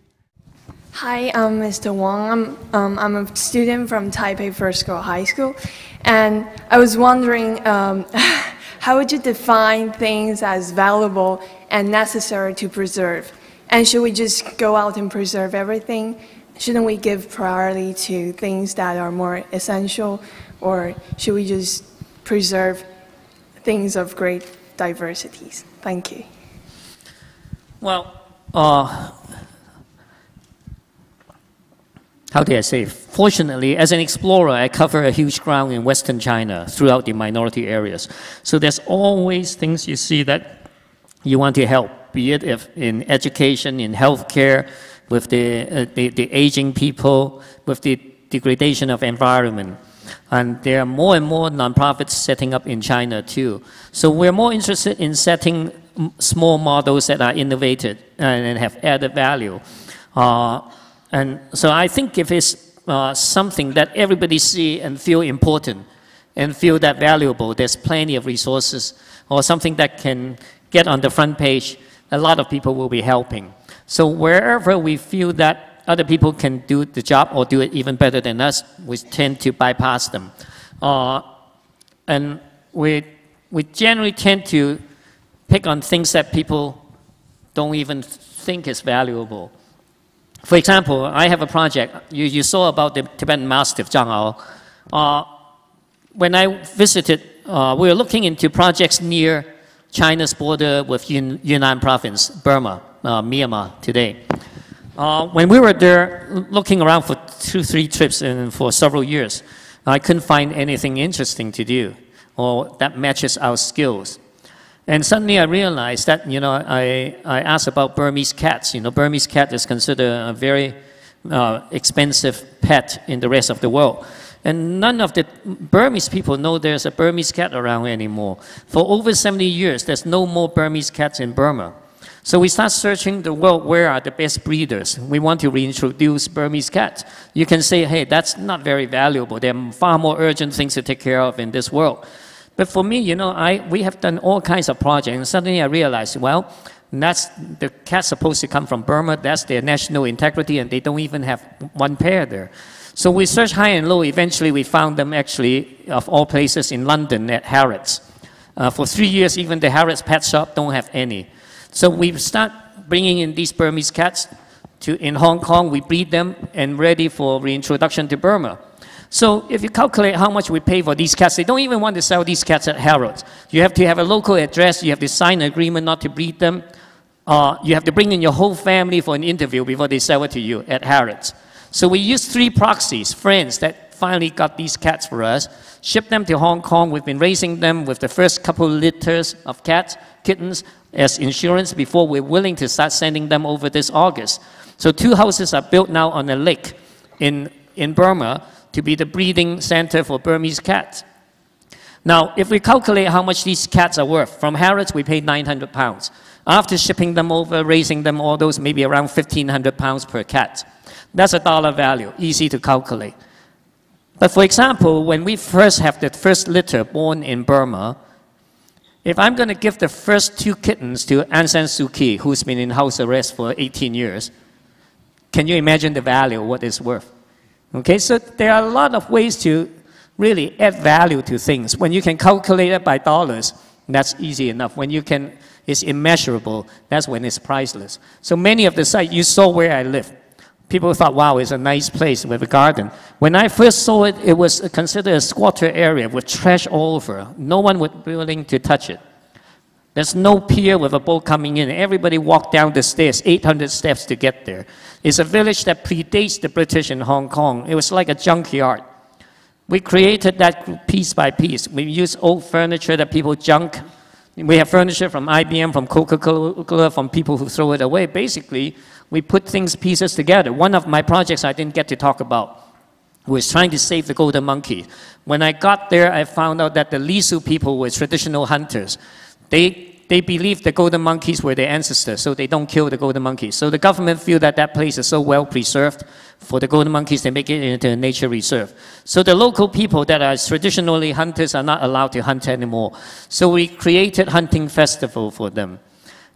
Speaker 7: Hi, I'm Mr. Wang. I'm a student from Taipei First Girl High School, and I was wondering, how would you define things as valuable and necessary to preserve? And should we just go out and preserve everything? Shouldn't we give priority to things that are more essential, or should we just preserve things of great diversities? Thank you.
Speaker 2: Well, how do I say? Fortunately, as an explorer, I cover a huge ground in Western China throughout the minority areas. So there's always things you see that you want to help, be it if in education, in healthcare, with the aging people, with the degradation of environment. And there are more and more nonprofits setting up in China too. So we're more interested in setting small models that are innovative and have added value. And so I think if it's something that everybody see and feel important and feel that valuable, there's plenty of resources, or something that can get on the front page, a lot of people will be helping. So wherever we feel that other people can do the job or do it even better than us, we tend to bypass them. And we generally tend to pick on things that people don't even think is valuable. For example, I have a project. You saw about the Tibetan Mastiff, Zhang Ao. When I visited, we were looking into projects near China's border with Yunnan province, Burma, Myanmar today. When we were there looking around for 2-3 trips and for several years, I couldn't find anything interesting to do or that matches our skills. And suddenly I realized that, I asked about Burmese cats. Burmese cat is considered a very expensive pet in the rest of the world. And none of the Burmese people know there's a Burmese cat around anymore. For over 70 years, there's no more Burmese cats in Burma. So we start searching the world, where are the best breeders? We want to reintroduce Burmese cats. You can say, hey, that's not very valuable. There are far more urgent things to take care of in this world. But for me, we have done all kinds of projects, and suddenly I realized, well, the cat's supposed to come from Burma, that's their national integrity, and they don't even have one pair there. So we searched high and low. Eventually, we found them actually, of all places, in London at Harrods. For 3 years, even the Harrods pet shop don't have any. So we start bringing in these Burmese cats in Hong Kong. We breed them and ready for reintroduction to Burma. So if you calculate how much we pay for these cats, they don't even want to sell these cats at Harrods. You have to have a local address. You have to sign an agreement not to breed them. You have to bring in your whole family for an interview before they sell it to you at Harrods. So we used 3 proxies, friends that finally got these cats for us, shipped them to Hong Kong. We've been raising them with the first couple litters of kittens as insurance before we're willing to start sending them over this August. So 2 houses are built now on a lake in Burma to be the breeding center for Burmese cats. Now, if we calculate how much these cats are worth, from Harrods we paid £900. After shipping them over, raising them, all those, maybe around £1,500 per cat. That's a dollar value, easy to calculate. But for example, when we first have the first litter born in Burma, if I'm going to give the first 2 kittens to Aung San Suu Kyi, who's been in house arrest for 18 years, can you imagine the value, what it's worth? Okay, so there are a lot of ways to really add value to things. When you can calculate it by dollars, that's easy enough. When you can, it's immeasurable, that's when it's priceless. So many of the sites, you saw where I live. People thought, wow, it's a nice place with a garden. When I first saw it, it was considered a squatter area with trash all over. No one would be willing to touch it. There's no pier with a boat coming in. Everybody walked down the stairs, 800 steps to get there. It's a village that predates the British in Hong Kong. It was like a junkyard. We created that piece by piece. We used old furniture that people junk. We have furniture from IBM, from Coca-Cola, from people who throw it away. Basically, we put pieces together. One of my projects I didn't get to talk about was trying to save the golden monkey. When I got there, I found out that the Lisu people were traditional hunters. They believe the golden monkeys were their ancestors, so they don't kill the golden monkeys. So the government feel that that place is so well preserved for the golden monkeys, they make it into a nature reserve. So the local people that are traditionally hunters are not allowed to hunt anymore. So we created hunting festival for them.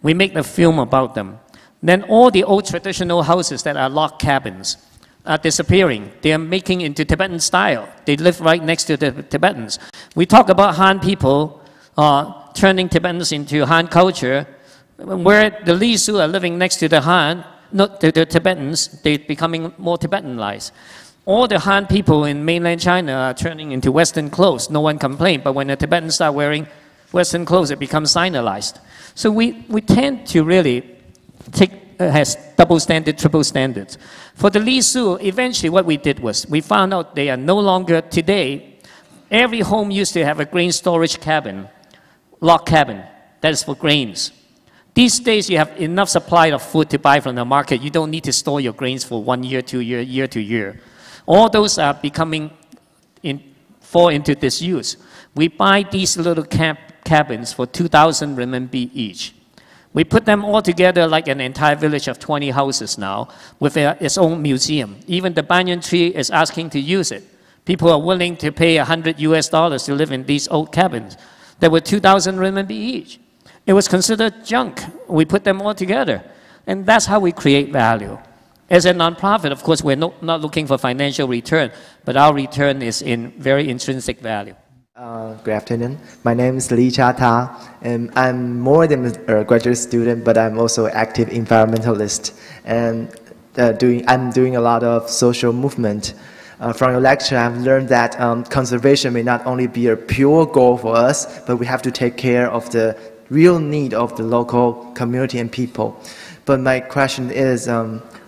Speaker 2: We make a film about them. Then all the old traditional houses that are log cabins are disappearing. They are making into Tibetan style. They live right next to the Tibetans. We talk about Han people turning Tibetans into Han culture, where the Lisu are living next to the Han, not the Tibetans, they're becoming more Tibetanized. All the Han people in mainland China are turning into Western clothes. No one complained, but when the Tibetans start wearing Western clothes, it becomes Sinalized. So we tend to really has double standard, triple standards. For the Lisu, eventually what we did was, we found out they are no longer, today, every home used to have a grain storage cabin, log cabin, that is for grains. These days you have enough supply of food to buy from the market. You don't need to store your grains for 1 year, 2 year, year to year. All those are fall into disuse. We buy these little cabins for 2,000 renminbi each. We put them all together like an entire village of 20 houses now with its own museum. Even the banyan tree is asking to use it. People are willing to pay $100 to live in these old cabins. There were 2,000 renminbi each. It was considered junk. We put them all together. And that's how we create value. As a nonprofit, of course, we're not looking for financial return, but our return is in very intrinsic value.
Speaker 8: Good afternoon. My name is Li Cha-ta, and I'm more than a graduate student, but I'm also an active environmentalist. And I'm doing a lot of social movement. From your lecture, I've learned that conservation may not only be a pure goal for us, but we have to take care of the real need of the local community and people. But my question is,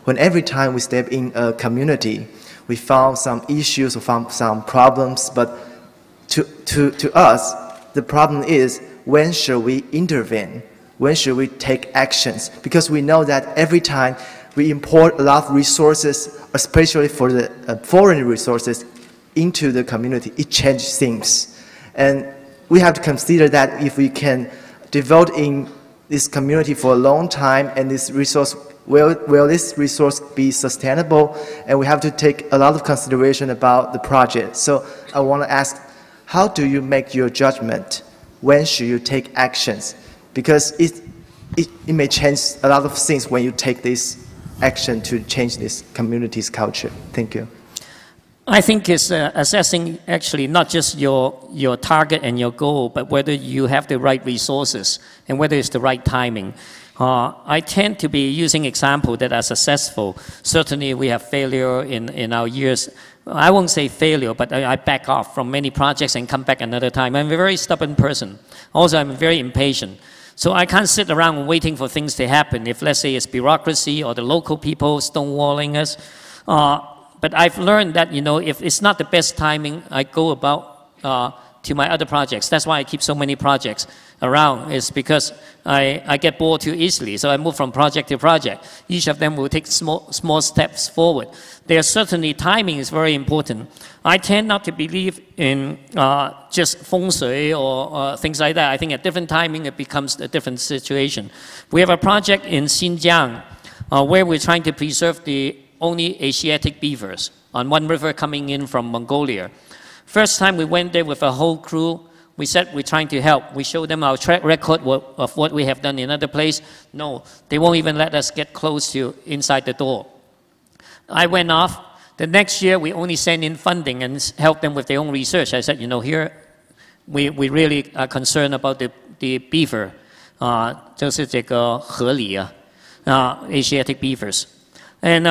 Speaker 8: when every time we step in a community, we found some issues or found some problems, but to us, the problem is, when should we intervene? When should we take actions? Because we know that every time we import a lot of resources, especially for the foreign resources, into the community, it changes things. And we have to consider that if we can devote in this community for a long time, and this resource, will this resource be sustainable? And we have to take a lot of consideration about the project. So I want to ask, how do you make your judgment? When should you take actions? Because it may change a lot of things when you take this action to change this community's culture. Thank you.
Speaker 2: I think it's assessing actually not just your target and your goal, but whether you have the right resources and whether it's the right timing. I tend to be using examples that are successful. Certainly we have failure in our years. I won't say failure, but I back off from many projects and come back another time. I'm a very stubborn person. Also, I'm very impatient. So I can't sit around waiting for things to happen. If, let's say, it's bureaucracy or the local people stonewalling us. But I've learned that, you know, if it's not the best timing, I go about to my other projects. That's why I keep so many projects around, is because I get bored too easily. So I move from project to project. Each of them will take small steps forward. There's certainly timing is very important. I tend not to believe in just feng shui or things like that. I think at different timing it becomes a different situation. We have a project in Xinjiang where we're trying to preserve the only Asiatic beavers on one river coming in from Mongolia. First time we went there with a whole crew, we said we're trying to help. We showed them our track record of what we have done in other places. No, they won't even let us get close to inside the door. I went off. The next year, we only sent in funding and helped them with their own research. I said, you know, here we really are concerned about the beaver, 就是这个河狸啊, Asiatic beavers. And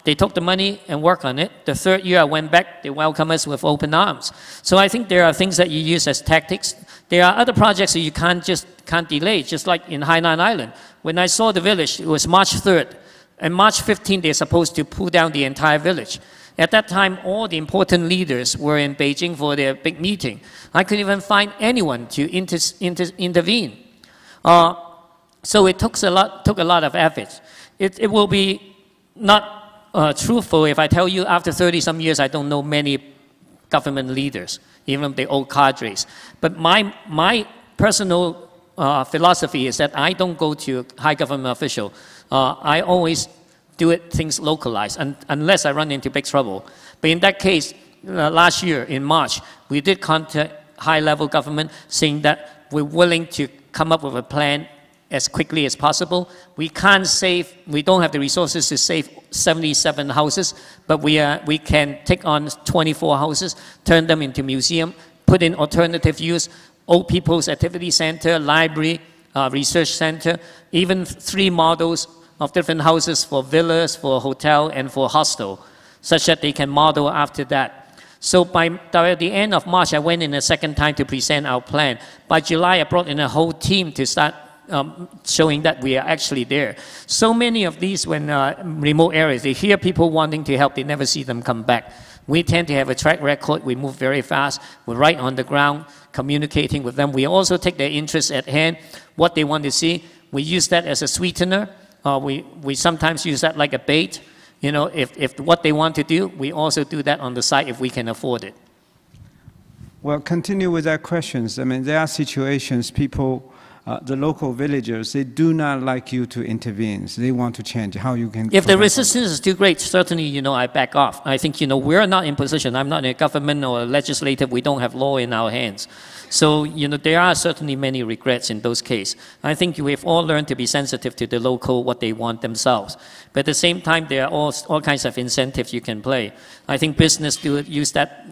Speaker 2: they took the money and worked on it. The third year I went back, they welcomed us with open arms. So I think there are things that you use as tactics. There are other projects that you can't delay, just like in Hainan Island. When I saw the village, it was March 3rd. And March 15th, they're supposed to pull down the entire village. At that time, all the important leaders were in Beijing for their big meeting. I couldn't even find anyone to intervene. So it took a lot of effort. It will be not truthful if I tell you after 30-some years I don't know many government leaders, even the old cadres. But my personal philosophy is that I don't go to high government official. I always do things localized unless I run into big trouble. But in that case, last year in March, we did contact high-level government saying that we're willing to come up with a plan as quickly as possible. We don't have the resources to save 77 houses, but we can take on 24 houses, turn them into museum, put in alternative use, old people's activity center, library, research center, even 3 models of different houses for villas, for hotel, and for hostel, such that they can model after that. So by the end of March, I went in a second time to present our plan. By July, I brought in a whole team to start showing that we are actually there. So many of these, when remote areas, they hear people wanting to help, they never see them come back. We tend to have a track record. We move very fast. We're right on the ground, communicating with them. We also take their interests at hand, what they want to see. We use that as a sweetener. We sometimes use that like a bait. You know, if what they want to do, we also do that on the side if we can afford it.
Speaker 1: Well, continue with our questions. I mean, there are situations people, the local villagers, they do not like you to intervene. So they want to change how you can.
Speaker 2: If the resistance is too great, certainly, you know, I back off. I think, you know, we're not in position. I'm not in a government or a legislative. We don't have law in our hands. So, you know, there are certainly many regrets in those cases. I think we've all learned to be sensitive to the local, what they want themselves. But at the same time, there are all kinds of incentives you can play. I think business use that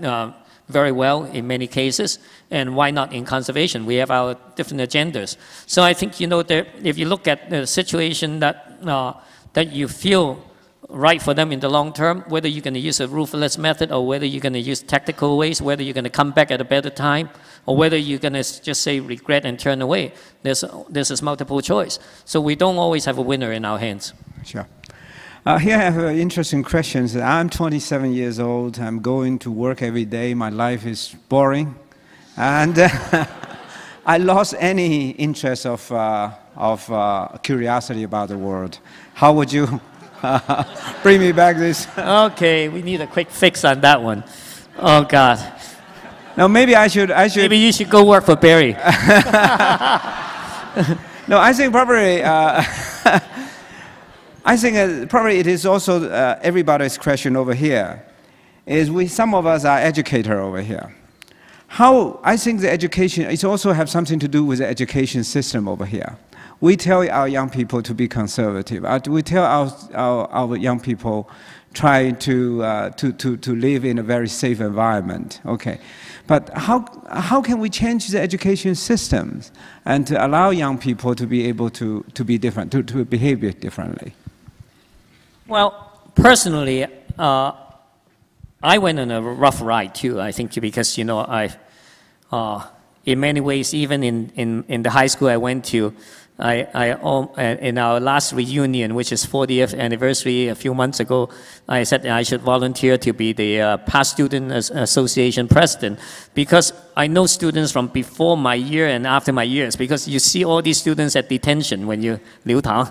Speaker 2: very well in many cases, and why not in conservation? We have our different agendas. So I think, you know, if you look at the situation that you feel right for them in the long term, whether you're going to use a ruthless method or whether you're going to use tactical ways, whether you're going to come back at a better time, or whether you're going to just say regret and turn away, there's this multiple choice. So we don't always have a winner in our hands.
Speaker 1: Sure. Here I have interesting questions. I'm 27 years old. I'm going to work every day. My life is boring. And I lost any interest of curiosity about the world. How would you bring me back this?
Speaker 2: Okay, we need a quick fix on that one. Oh, God.
Speaker 1: No, maybe I should.
Speaker 2: Maybe you should go work for Barry.
Speaker 1: No, I think probably... I think probably it is also everybody's question over here, is some of us are educators over here. I think the education, it also has something to do with the education system over here. We tell our young people to be conservative. We tell our young people try to live in a very safe environment. Okay, but how can we change the education systems and to allow young people to be able to be different, to behave differently?
Speaker 2: Well, personally, I went on a rough ride too. I think because in many ways, even in the high school I went to, in our last reunion, which is 40th anniversary a few months ago, I said I should volunteer to be the Past Student Association president, because I know students from before my year and after my years, because you see all these students at detention when you liu tang,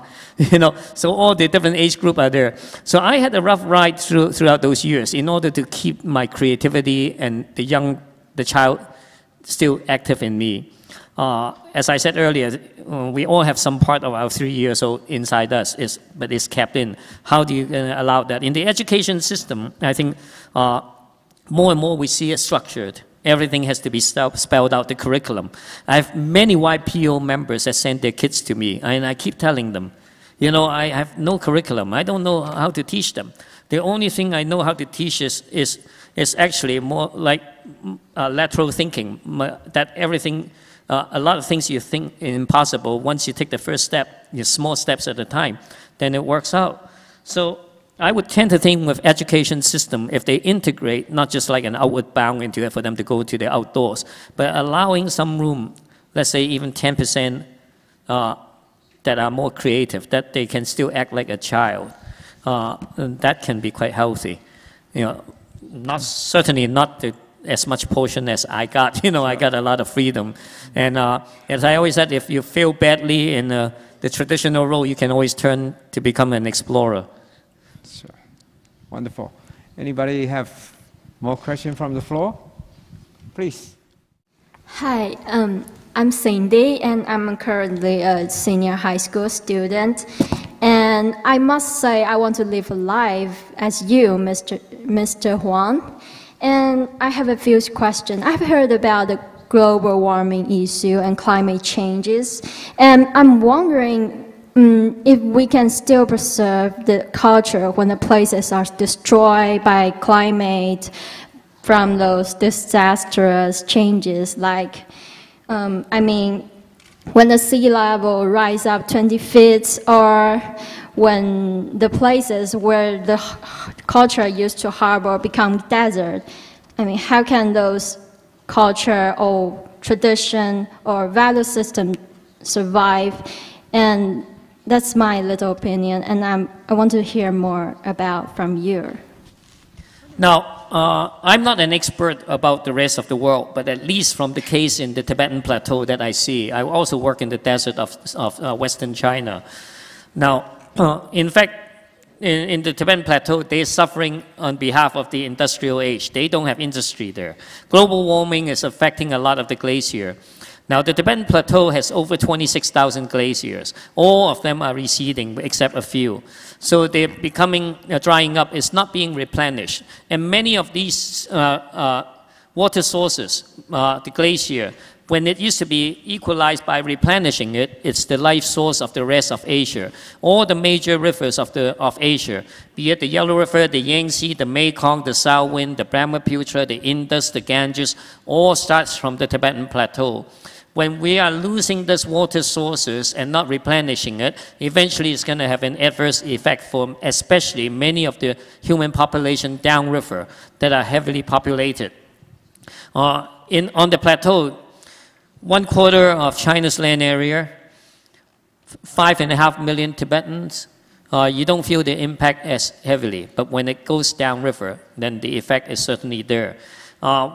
Speaker 2: so all the different age group are there. So I had a rough ride throughout those years in order to keep my creativity and the child still active in me. As I said earlier, we all have some part of our 3 years old inside us, but it's kept in. How do you allow that? In the education system, I think more and more we see it structured. Everything has to be spelled out, the curriculum. I have many YPO members that send their kids to me, and I keep telling them, I have no curriculum. I don't know how to teach them. The only thing I know how to teach is actually more like lateral thinking, that everything, a lot of things you think impossible, once you take the first step, small steps at a time, then it works out. So I would tend to think with education system, if they integrate, not just like an outward bound into it for them to go to the outdoors, but allowing some room, let's say even 10% that are more creative, that they can still act like a child, that can be quite healthy. Certainly not as much portion as I got. I got a lot of freedom. And as I always said, if you fail badly in the traditional role, you can always turn to become an explorer.
Speaker 1: Sure. Wonderful. Anybody have more questions from the floor? Please.
Speaker 9: Hi, I'm Cindy, and I'm currently a senior high school student. And I must say, I want to live a life as you, Mr. Huang. And I have a few questions. I've heard about the global warming issue and climate changes, and I'm wondering if we can still preserve the culture when the places are destroyed by climate from those disastrous changes, like, when the sea level rise up 20 feet, or when the places where the culture used to harbor become desert. How can those culture or tradition or value system survive? And that's my little opinion, and I want to hear more about from you.
Speaker 2: Now, I'm not an expert about the rest of the world, but at least from the case in the Tibetan Plateau that I see, I also work in the desert of Western China. Now, in fact, in the Tibetan Plateau, they're suffering on behalf of the industrial age. They don't have industry there. Global warming is affecting a lot of the glacier. Now, the Tibetan Plateau has over 26,000 glaciers. All of them are receding, except a few. So they're becoming, drying up. It's not being replenished. And many of these water sources, the glacier, when it used to be equalized by replenishing it, it's the life source of the rest of Asia. All the major rivers of Asia, be it the Yellow River, the Yangtze, the Mekong, the Salween, the Brahmaputra, the Indus, the Ganges, all starts from the Tibetan Plateau. When we are losing these water sources and not replenishing it, eventually it's going to have an adverse effect for especially many of the human population downriver that are heavily populated. On the plateau, 1/4 of China's land area, 5.5 million Tibetans, you don't feel the impact as heavily. But when it goes downriver, then the effect is certainly there.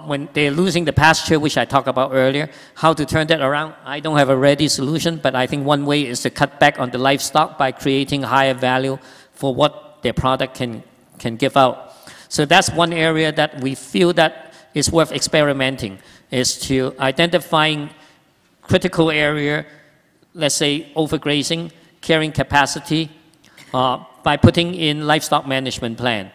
Speaker 2: When they're losing the pasture, which I talked about earlier, how to turn that around, I don't have a ready solution, but I think one way is to cut back on the livestock by creating higher value for what their product can give out. So that's one area that we feel that is worth experimenting, is to identifying critical area, let's say overgrazing, carrying capacity, by putting in livestock management plan.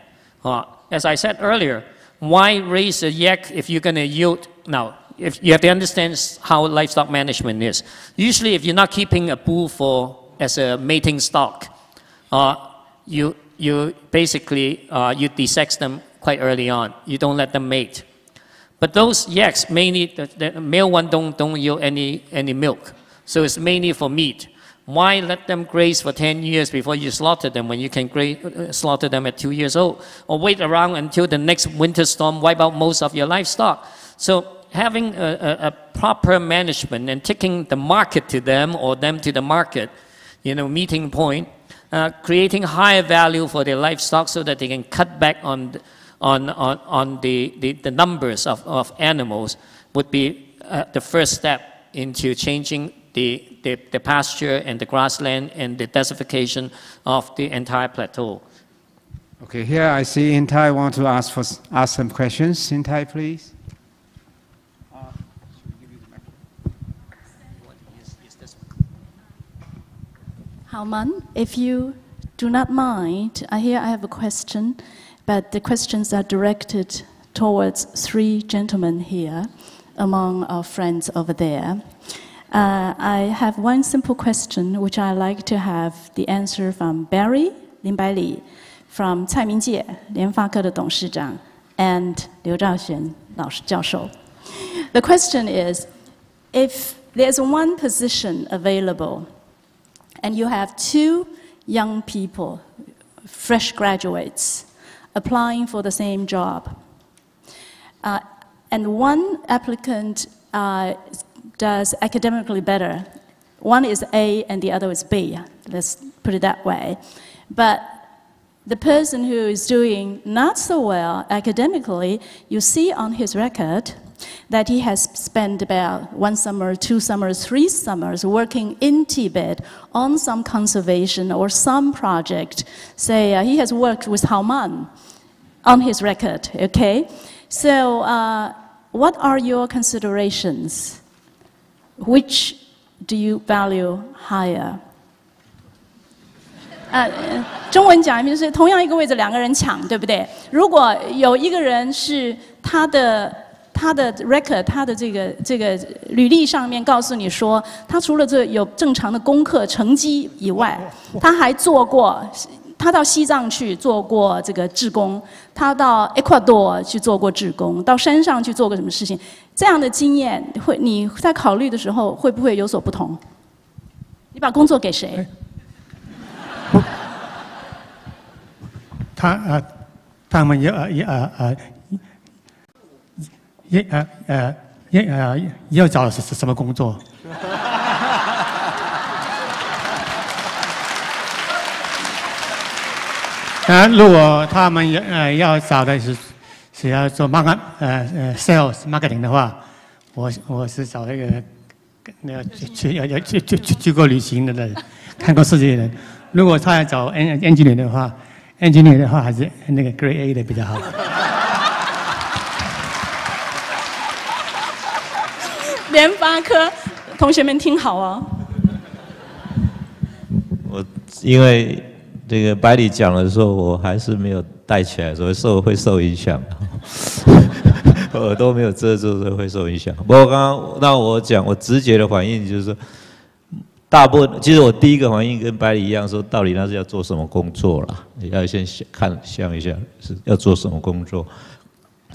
Speaker 2: As I said earlier, why raise a yak if you're going to yield? Now, if you have to understand how livestock management is. Usually, if you're not keeping a bull as a mating stock, you you basically you desex them quite early on. You don't let them mate. But those yaks mainly, the male one don't yield any milk, so it's mainly for meat. Why let them graze for 10 years before you slaughter them when you can slaughter them at 2 years old? Or wait around until the next winter storm wipe out most of your livestock? So having a proper management and taking the market to them or them to the market, meeting point, creating higher value for their livestock so that they can cut back on the numbers of animals would be the first step into changing the pasture and the grassland and the desertification of the entire plateau.
Speaker 1: Okay, here I see In Tai want to ask some questions. In Tai, please.
Speaker 10: Hao-man, if you do not mind, I have a question, but the questions are directed towards 3 gentlemen here among our friends over there. I have one simple question which I like to have the answer from Barry, Lin Baili, from 蔡明介，联发科的董事长, and 刘兆玄教授. The question is, if there's one position available and you have 2 young people, fresh graduates, applying for the same job, and one applicant does academically better. One is A and the other is B, let's put it that way. But the person who is doing not so well academically, you see on his record that he has spent about 1 summer, 2 summers, 3 summers working in Tibet on some conservation or some project. Say he has worked with Hao-man on his record, okay? So what are your considerations? Which do you value higher? 中文讲就是同样一个位置2个人抢，对不对？如果有一个人是他的 record， 他的这个履历上面告诉你说，他除了这有正常的功课成绩以外，他还做过，他到西藏去做过这个志工，他到 Ecuador 去做过志工，到山上去做过什么事情，这样的经验你在考虑的时候会不会有所不同？你把工作给谁？
Speaker 11: 他们要找什么工作？如果他们要找的是要做sales marketing 的话，我是找那个去过旅行的人，看过世界的人。如果他要找 engineer 的话 ，engineer 的话还是那个 Grade A 的比较好。
Speaker 10: 联发科同学们听好哦。
Speaker 12: 我因为这个百里讲的时候，我还是没有带起来，所以会受影响。我耳朵没有遮住，所以会受影响。不过刚刚让我讲，我直觉的反应就是说，大部分其实我第一个反应跟百里一样，说到底那是要做什么工作啦，也要先想一下是要做什么工作。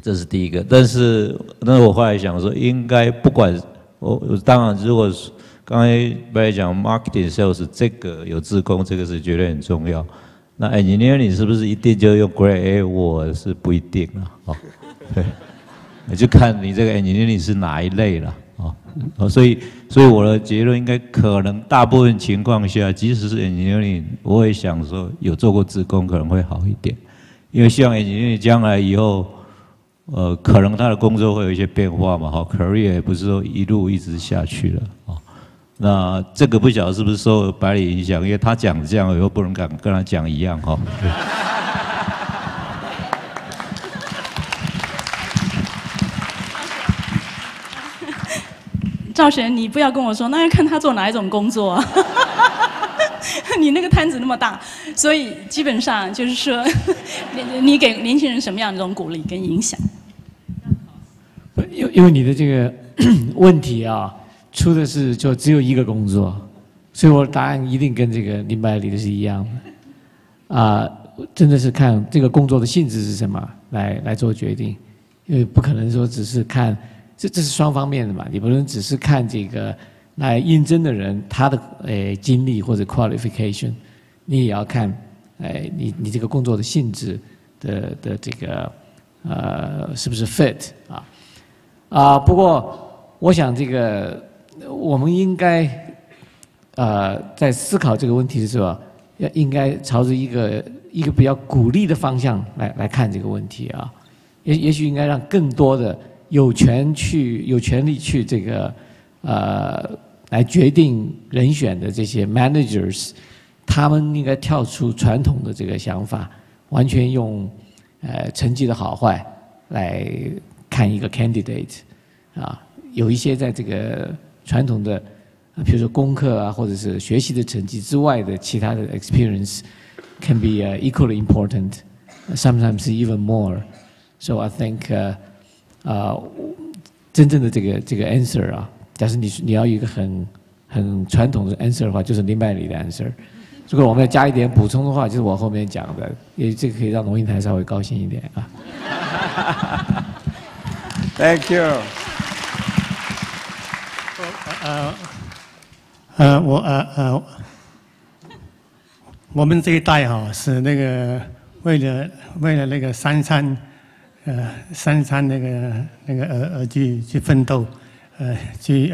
Speaker 12: 这是第一个，但是我后来想说，应该不管我当然，如果刚才白讲 marketing sales 这个有志工，这个是绝对很重要。那 engineering 是不是一定就用 Grade A？ 我是不一定了，哦，对，你就看你这个 engineering 是哪一类了，哦，所以我的结论应该可能大部分情况下，即使是 engineering， 我会想说有做过志工可能会好一点，因为希望 engineering 将来以后。 可能他的工作会有一些变化嘛，哈 ，career 也不是说一路一直下去了，哦，那这个不晓得是不是受百里影响，因为他讲这样，我又不能敢跟他讲一样，哈。
Speaker 10: 赵璇，你不要跟我说，那要看他做哪一种工作啊。你那个摊子那么大，所以基本上就是说，你给年轻人什么样的一种鼓励跟影响？
Speaker 13: 因为你的这个问题啊，出的是就只有一个工作，所以我的答案一定跟这个林百里的是一样的。真的是看这个工作的性质是什么来做决定，因为不可能说只是看这是双方面的嘛，你不能只是看这个来应征的人他的经历或者 qualification， 你也要看你这个工作的性质的这个是不是 fit 不过我想这个我们应该在思考这个问题的时候应该朝着一个比较鼓励的方向来看这个问题也许应该让更多的有权利去这个来决定人选的这些 managers， 他们应该跳出传统的这个想法，完全用成绩的好坏来看一个 candidate 有一些在这个传统的比如说功课或者是学习的成绩之外的其他的 experience can be equally important, sometimes even more. So I think 真正的这个 answer 假设你要有一个很传统的 answer 的话，就是林百里的 answer。如果我们要加一点补充的话，就是我后面讲的，因为这个可以让龙应台稍微高兴一点
Speaker 1: Thank you.
Speaker 11: 我们这一代是那个为了那个三餐那个而去奋斗，去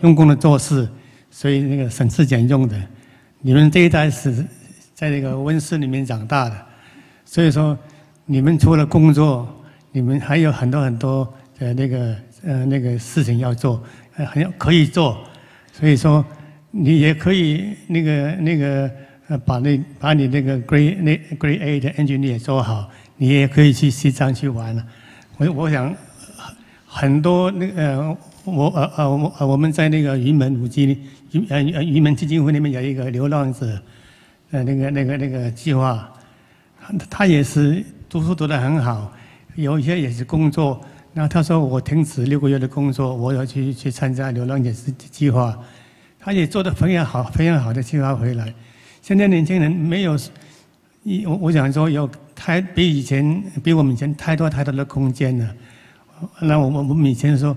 Speaker 11: 用功的做事，所以那个省吃俭用的。你们这一代是在这个温室里面长大的，所以说你们除了工作，你们还有很多的那个事情要做，可以做，所以说你也可以把你那个 Grade A 的 engineer 做好，你也可以去西藏去玩了。我想很多我们在那个云门基金会里面有一个流浪者那个计划，他也是读书读得很好，有一些也是工作。然后他说我停止6个月的工作，我要去参加流浪者计划，他也做得非常好的计划回来。现在年轻人没有，我想说有比我们以前太多的空间了。那我们以前说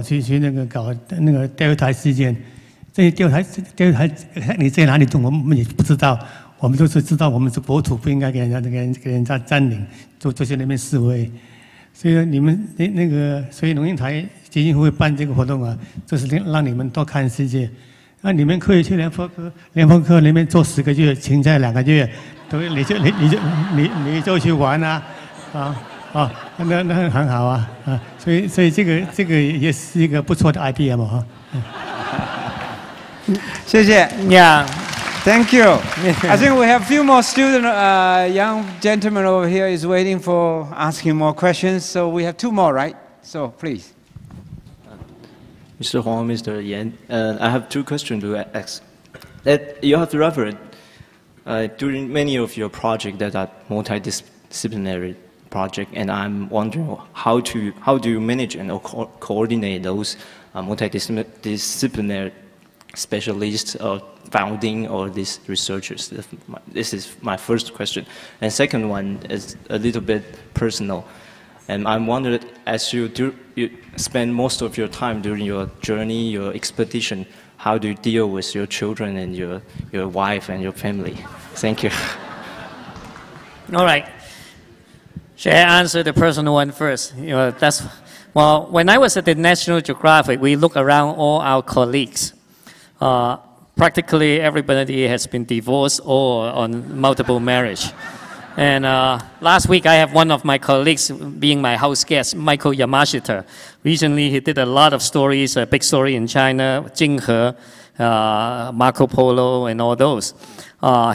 Speaker 11: 去那个搞那个钓鱼台事件，这些钓鱼台你在哪里动我们也不知道，我们都是知道我们是国土，不应该给人家占领，就在那边示威。所以你们所以龙应台基金会办这个活动就是让你们多看世界。那你们可以去联合科那边做10个月，请假2个月，你就去玩那很好所以这个也是一个不错的 idea 嘛
Speaker 1: 谢谢
Speaker 2: Yeah.
Speaker 1: Thank you. I think we have a few more students. Young gentleman over here is waiting for asking more questions. So we have 2 more, right? So please.
Speaker 14: Mr. Huang, Mr. Yan, I have 2 questions to ask. That you have referred during many of your projects that are multidisciplinary projects, and I'm wondering how do you manage and coordinate those multidisciplinary specialists or founding or these researchers? This is my first question. And second one is a little bit personal. And I'm wondering, as you spend most of your time during your journey, your expedition, how do you deal with your children and your wife and your family? Thank you.
Speaker 2: All right. Should I answer the personal one first? Well, when I was at the National Geographic, we look around all our colleagues. Practically everybody has been divorced or on multiple marriage. And last week I have one of my colleagues being my house guest, Michael Yamashita. Recently he did a lot of stories, a big story in China, Jinghe, Marco Polo and all those.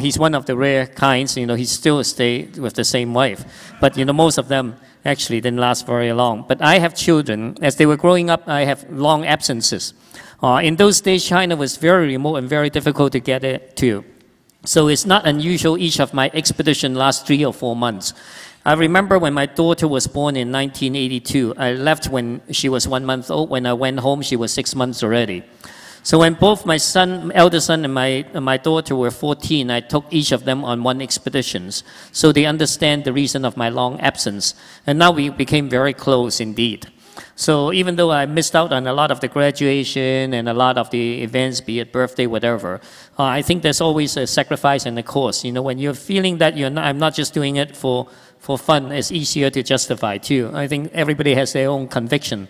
Speaker 2: He's one of the rare kinds, he still stayed with the same wife. But most of them actually didn't last very long. But I have children. As they were growing up, I have long absences. In those days, China was very remote and very difficult to get to. So it's not unusual each of my expedition lasts 3 or 4 months. I remember when my daughter was born in 1982. I left when she was 1 month old. When I went home, she was 6 months already. So when both my elder son and my daughter were 14, I took each of them on one expeditions, so they understand the reason of my long absence. And now we became very close indeed. So even though I missed out on a lot of the graduation and a lot of the events, be it birthday, whatever, I think there's always a sacrifice and a cost. You know, when you're feeling that I'm not just doing it for fun, it's easier to justify too. I think everybody has their own conviction.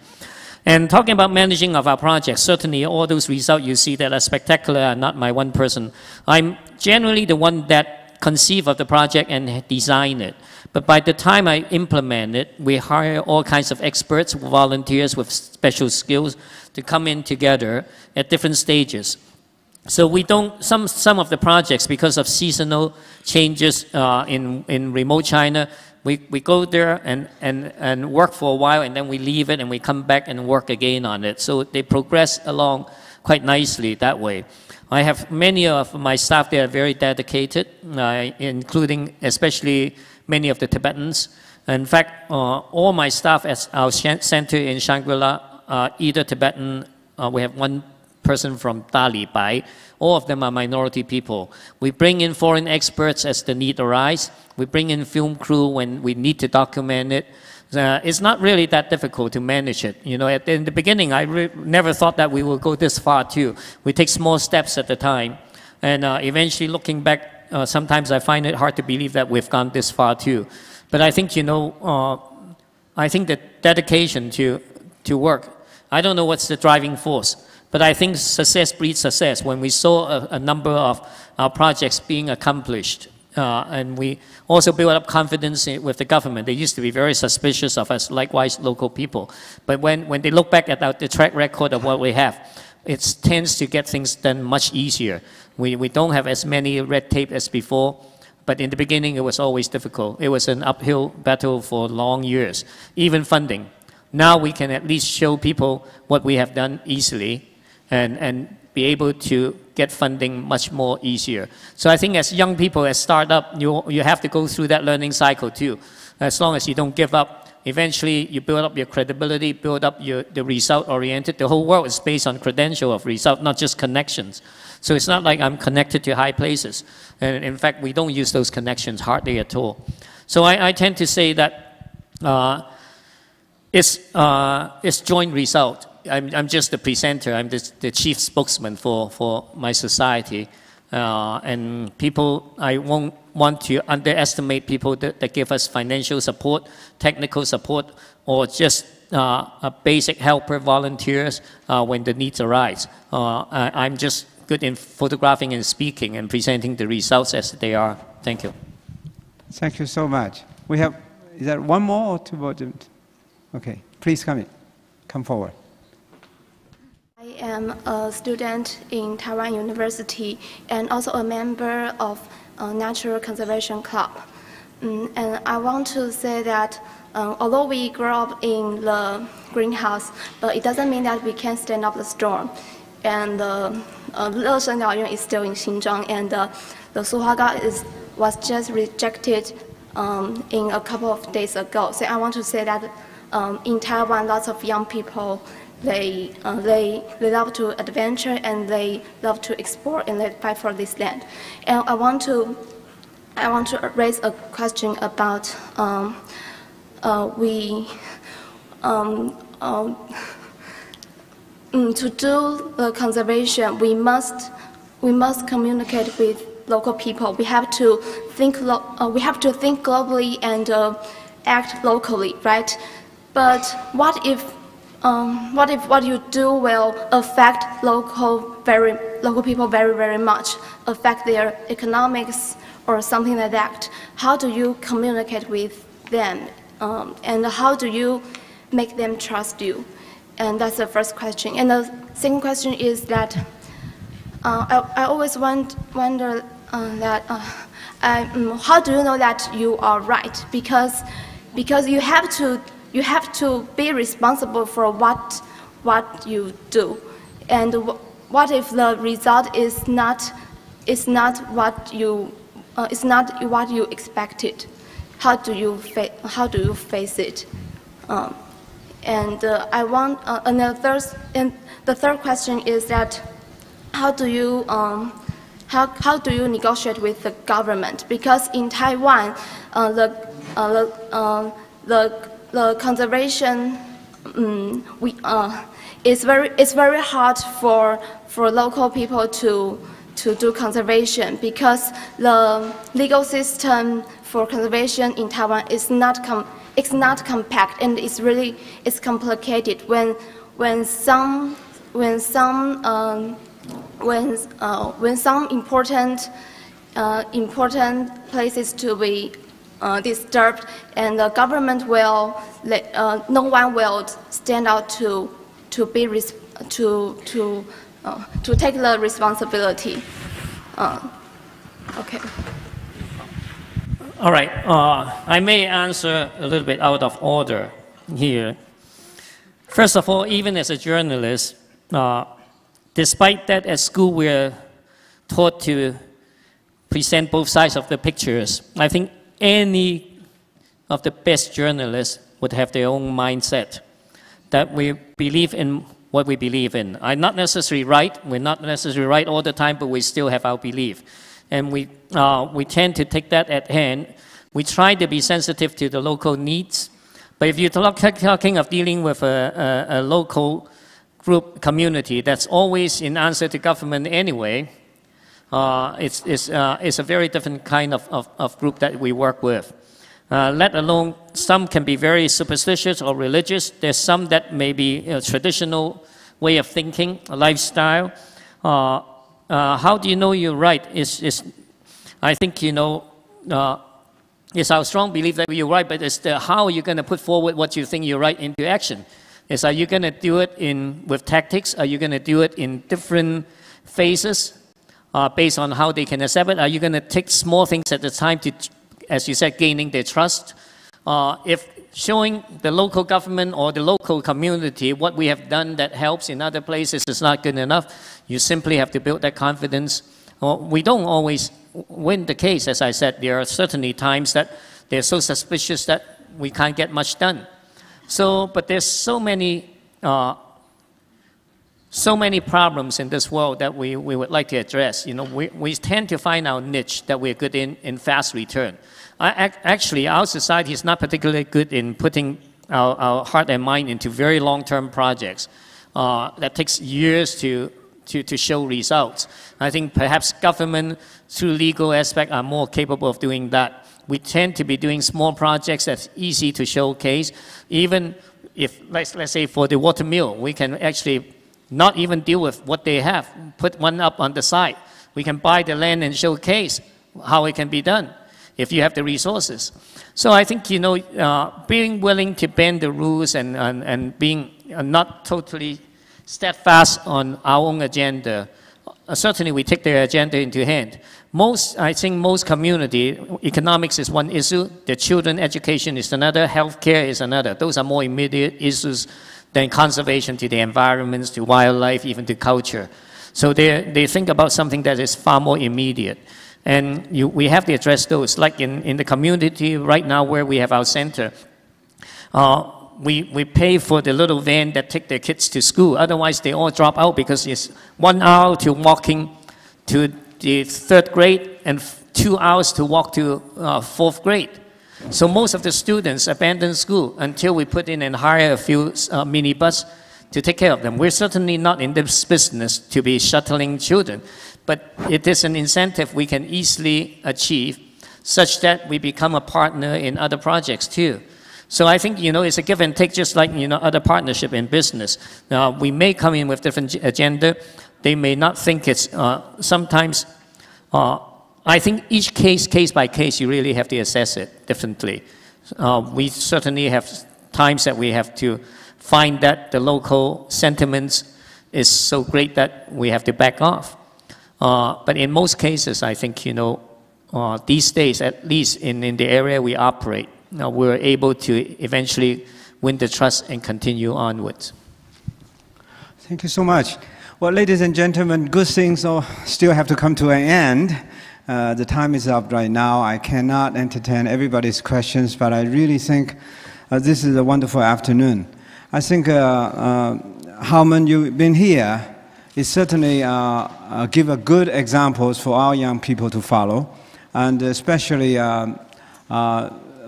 Speaker 2: And talking about managing of our projects, certainly all those results you see that are spectacular are not my one person. I'm generally the one that conceive of the project and design it. But by the time I implement it, we hire all kinds of experts, volunteers with special skills to come in together at different stages. So we don't, some of the projects, because of seasonal changes in remote China, we go there and work for a while, and then we leave it and we come back and work again on it. So they progress along quite nicely that way. I have many of my staff that are very dedicated, including especially many of the Tibetans. In fact, all my staff at our center in Shangri-La are either Tibetan, we have one person from Dali Bai. All of them are minority people. We bring in foreign experts as the need arises. We bring in film crew when we need to document it. It's not really that difficult to manage it. You know, in the beginning, I never thought that we would go this far too. We take small steps at a time. And eventually looking back, sometimes I find it hard to believe that we've gone this far too. But I think, you know, I think the dedication to work, I don't know what's the driving force, but I think success breeds success. When we saw a number of our projects being accomplished, and we also build up confidence with the government. They used to be very suspicious of us, likewise local people. But when they look back at the track record of what we have, it tends to get things done much easier. We don't have as many red tape as before, but in the beginning it was always difficult. It was an uphill battle for long years, even funding. Now we can at least show people what we have done easily and be able to get funding much more easier. So I think as young people, as startup, you have to go through that learning cycle too. As long as you don't give up, eventually you build up your credibility, build up the result-oriented. The whole world is based on credential of result, not just connections. So it's not like I'm connected to high places. And in fact, we don't use those connections hardly at all. So I tend to say that it's joint result. I'm just the presenter. I'm the chief spokesman for my society. And people, I won't want to underestimate people that give us financial support, technical support, or just a basic helper, volunteers when the needs arise. I'm just good in photographing and speaking and presenting the results as they are. Thank you.
Speaker 1: Thank you so much. We have, is there one more or two more? Okay, please come in. Come forward.
Speaker 15: I am a student in Taiwan University and also a member of a Natural Conservation Club. And I want to say that although we grew up in the greenhouse, but it doesn't mean that we can stand up the storm. And the Leshen Liaoyuan is still in Xinjiang, and the Suhuaga was just rejected in a couple of days ago. So I want to say that in Taiwan, lots of young people, they love to adventure and they love to explore and they fight for this land. And I want to raise a question about to do the conservation, we must communicate with local people. We have to think globally and act locally, right? But what if what you do will affect local people very, very much, affect their economics or something like that? How do you communicate with them? And how do you make them trust you? And that's the first question. And the second question is that I always wonder that how do you know that you are right? Because you have to be responsible for what you do. And what if the result is not what you expected? How do you face it? And the third question is that how do you negotiate with the government? Because in Taiwan, the conservation it's very hard for local people to do conservation, because the legal system for conservation in Taiwan is not compact, and it's complicated. When some important places to be disturbed, and the government will no one will stand out to take the responsibility. Okay.
Speaker 2: All right. I may answer a little bit out of order here. First of all, even as a journalist, despite that at school we're taught to present both sides of the pictures, I think any of the best journalists would have their own mindset, that we believe in what we believe in. I'm not necessarily right, we're not necessarily right all the time, but we still have our belief. And we tend to take that at hand. We try to be sensitive to the local needs. But if you're talking of dealing with a local group community that's always in answer to government anyway, it's a very different kind of group that we work with. Let alone some can be very superstitious or religious. There's some that may be a traditional way of thinking, a lifestyle. How do you know you're right? I think, it's our strong belief that you're right, but it's how you're going to put forward what you think you're right into action. Are you going to do it with tactics? Are you going to do it in different phases based on how they can accept it? Are you going to take small things at a time to, as you said, gaining their trust? If showing the local government or the local community what we have done that helps in other places is not good enough, you simply have to build that confidence. We don't always win the case, as I said. There are certainly times that they're so suspicious that we can't get much done. But there's so many problems in this world that we would like to address. We tend to find our niche that we're good in fast return. Actually, our society is not particularly good in putting our heart and mind into very long-term projects that takes years to show results. I think perhaps government, through legal aspect, are more capable of doing that. We tend to be doing small projects that's easy to showcase. Even if, let's say for the water mill, we can actually not even deal with what they have, put one up on the side. We can buy the land and showcase how it can be done if you have the resources. So I think, being willing to bend the rules and being not totally steadfast on our own agenda. Certainly we take their agenda into hand. I think most community, economics is one issue, the children education is another, healthcare is another. Those are more immediate issues than conservation to the environments, to wildlife, even to culture. So they think about something that is far more immediate. And we have to address those. Like in the community right now where we have our center, we pay for the little van that take their kids to school. Otherwise, they all drop out because it's 1 hour to walking to the 3rd grade and 2 hours to walk to 4th grade. So most of the students abandon school until we put in and hire a few minibus to take care of them. We're certainly not in this business to be shuttling children, but it is an incentive we can easily achieve such that we become a partner in other projects too. So I think, it's a give and take, just like, other partnership in business. Now, we may come in with different agenda. They may not think it's, sometimes, I think each case by case, you really have to assess it differently. We certainly have times that we have to find that the local sentiments is so great that we have to back off. But in most cases, I think, these days, at least in the area we operate, we're able to eventually win the trust and continue onwards.
Speaker 1: Thank you so much. Well, ladies and gentlemen, good things still have to come to an end. The time is up right now. I cannot entertain everybody's questions, but I really think this is a wonderful afternoon. I think, Howman, you've been here. it certainly give a good examples for our young people to follow, and especially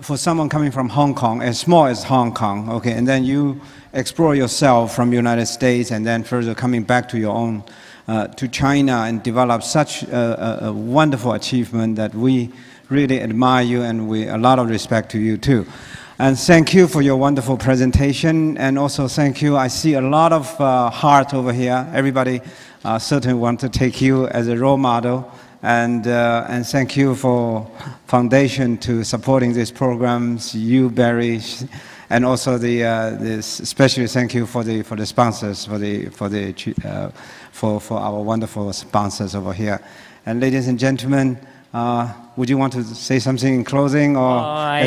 Speaker 1: for someone coming from Hong Kong, as small as Hong Kong, okay, and then you explore yourself from United States, and then further coming back to your own, to China, and develop such a wonderful achievement that we really admire you, and a lot of respect to you too. And thank you for your wonderful presentation, and also thank you. I see a lot of heart over here. Everybody certainly want to take you as a role model, and thank you for foundation to supporting these programs. You, Barry, and also especially thank you for the sponsors, for our wonderful sponsors over here. And ladies and gentlemen, would you want to say something in closing, or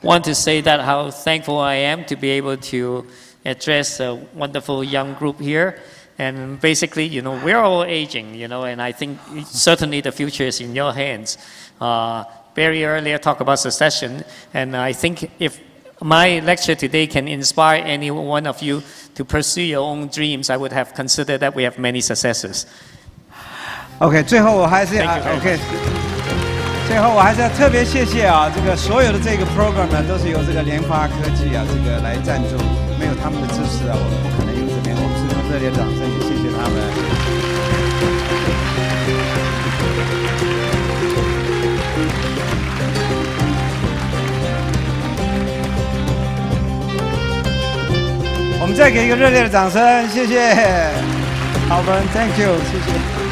Speaker 2: want to say that how thankful I am to be able to address a wonderful young group here. And basically, you know, we're all aging, you know, and I think certainly the future is in your hands. Barry earlier talked about succession, and I think if my lecture today can inspire any one of you to pursue your own dreams, I would have considered that we have many successes.
Speaker 1: OK， 最后我还是OK。最后我还是要特别谢谢啊，这个所有的这个 program 呢，都是由这个联发科技啊这个来赞助，没有他们的支持啊，我们不可能有这边。我们是用热烈的掌声去谢谢他们。我们再给一个热烈的掌声，谢谢，好们 ，Thank you， 谢谢。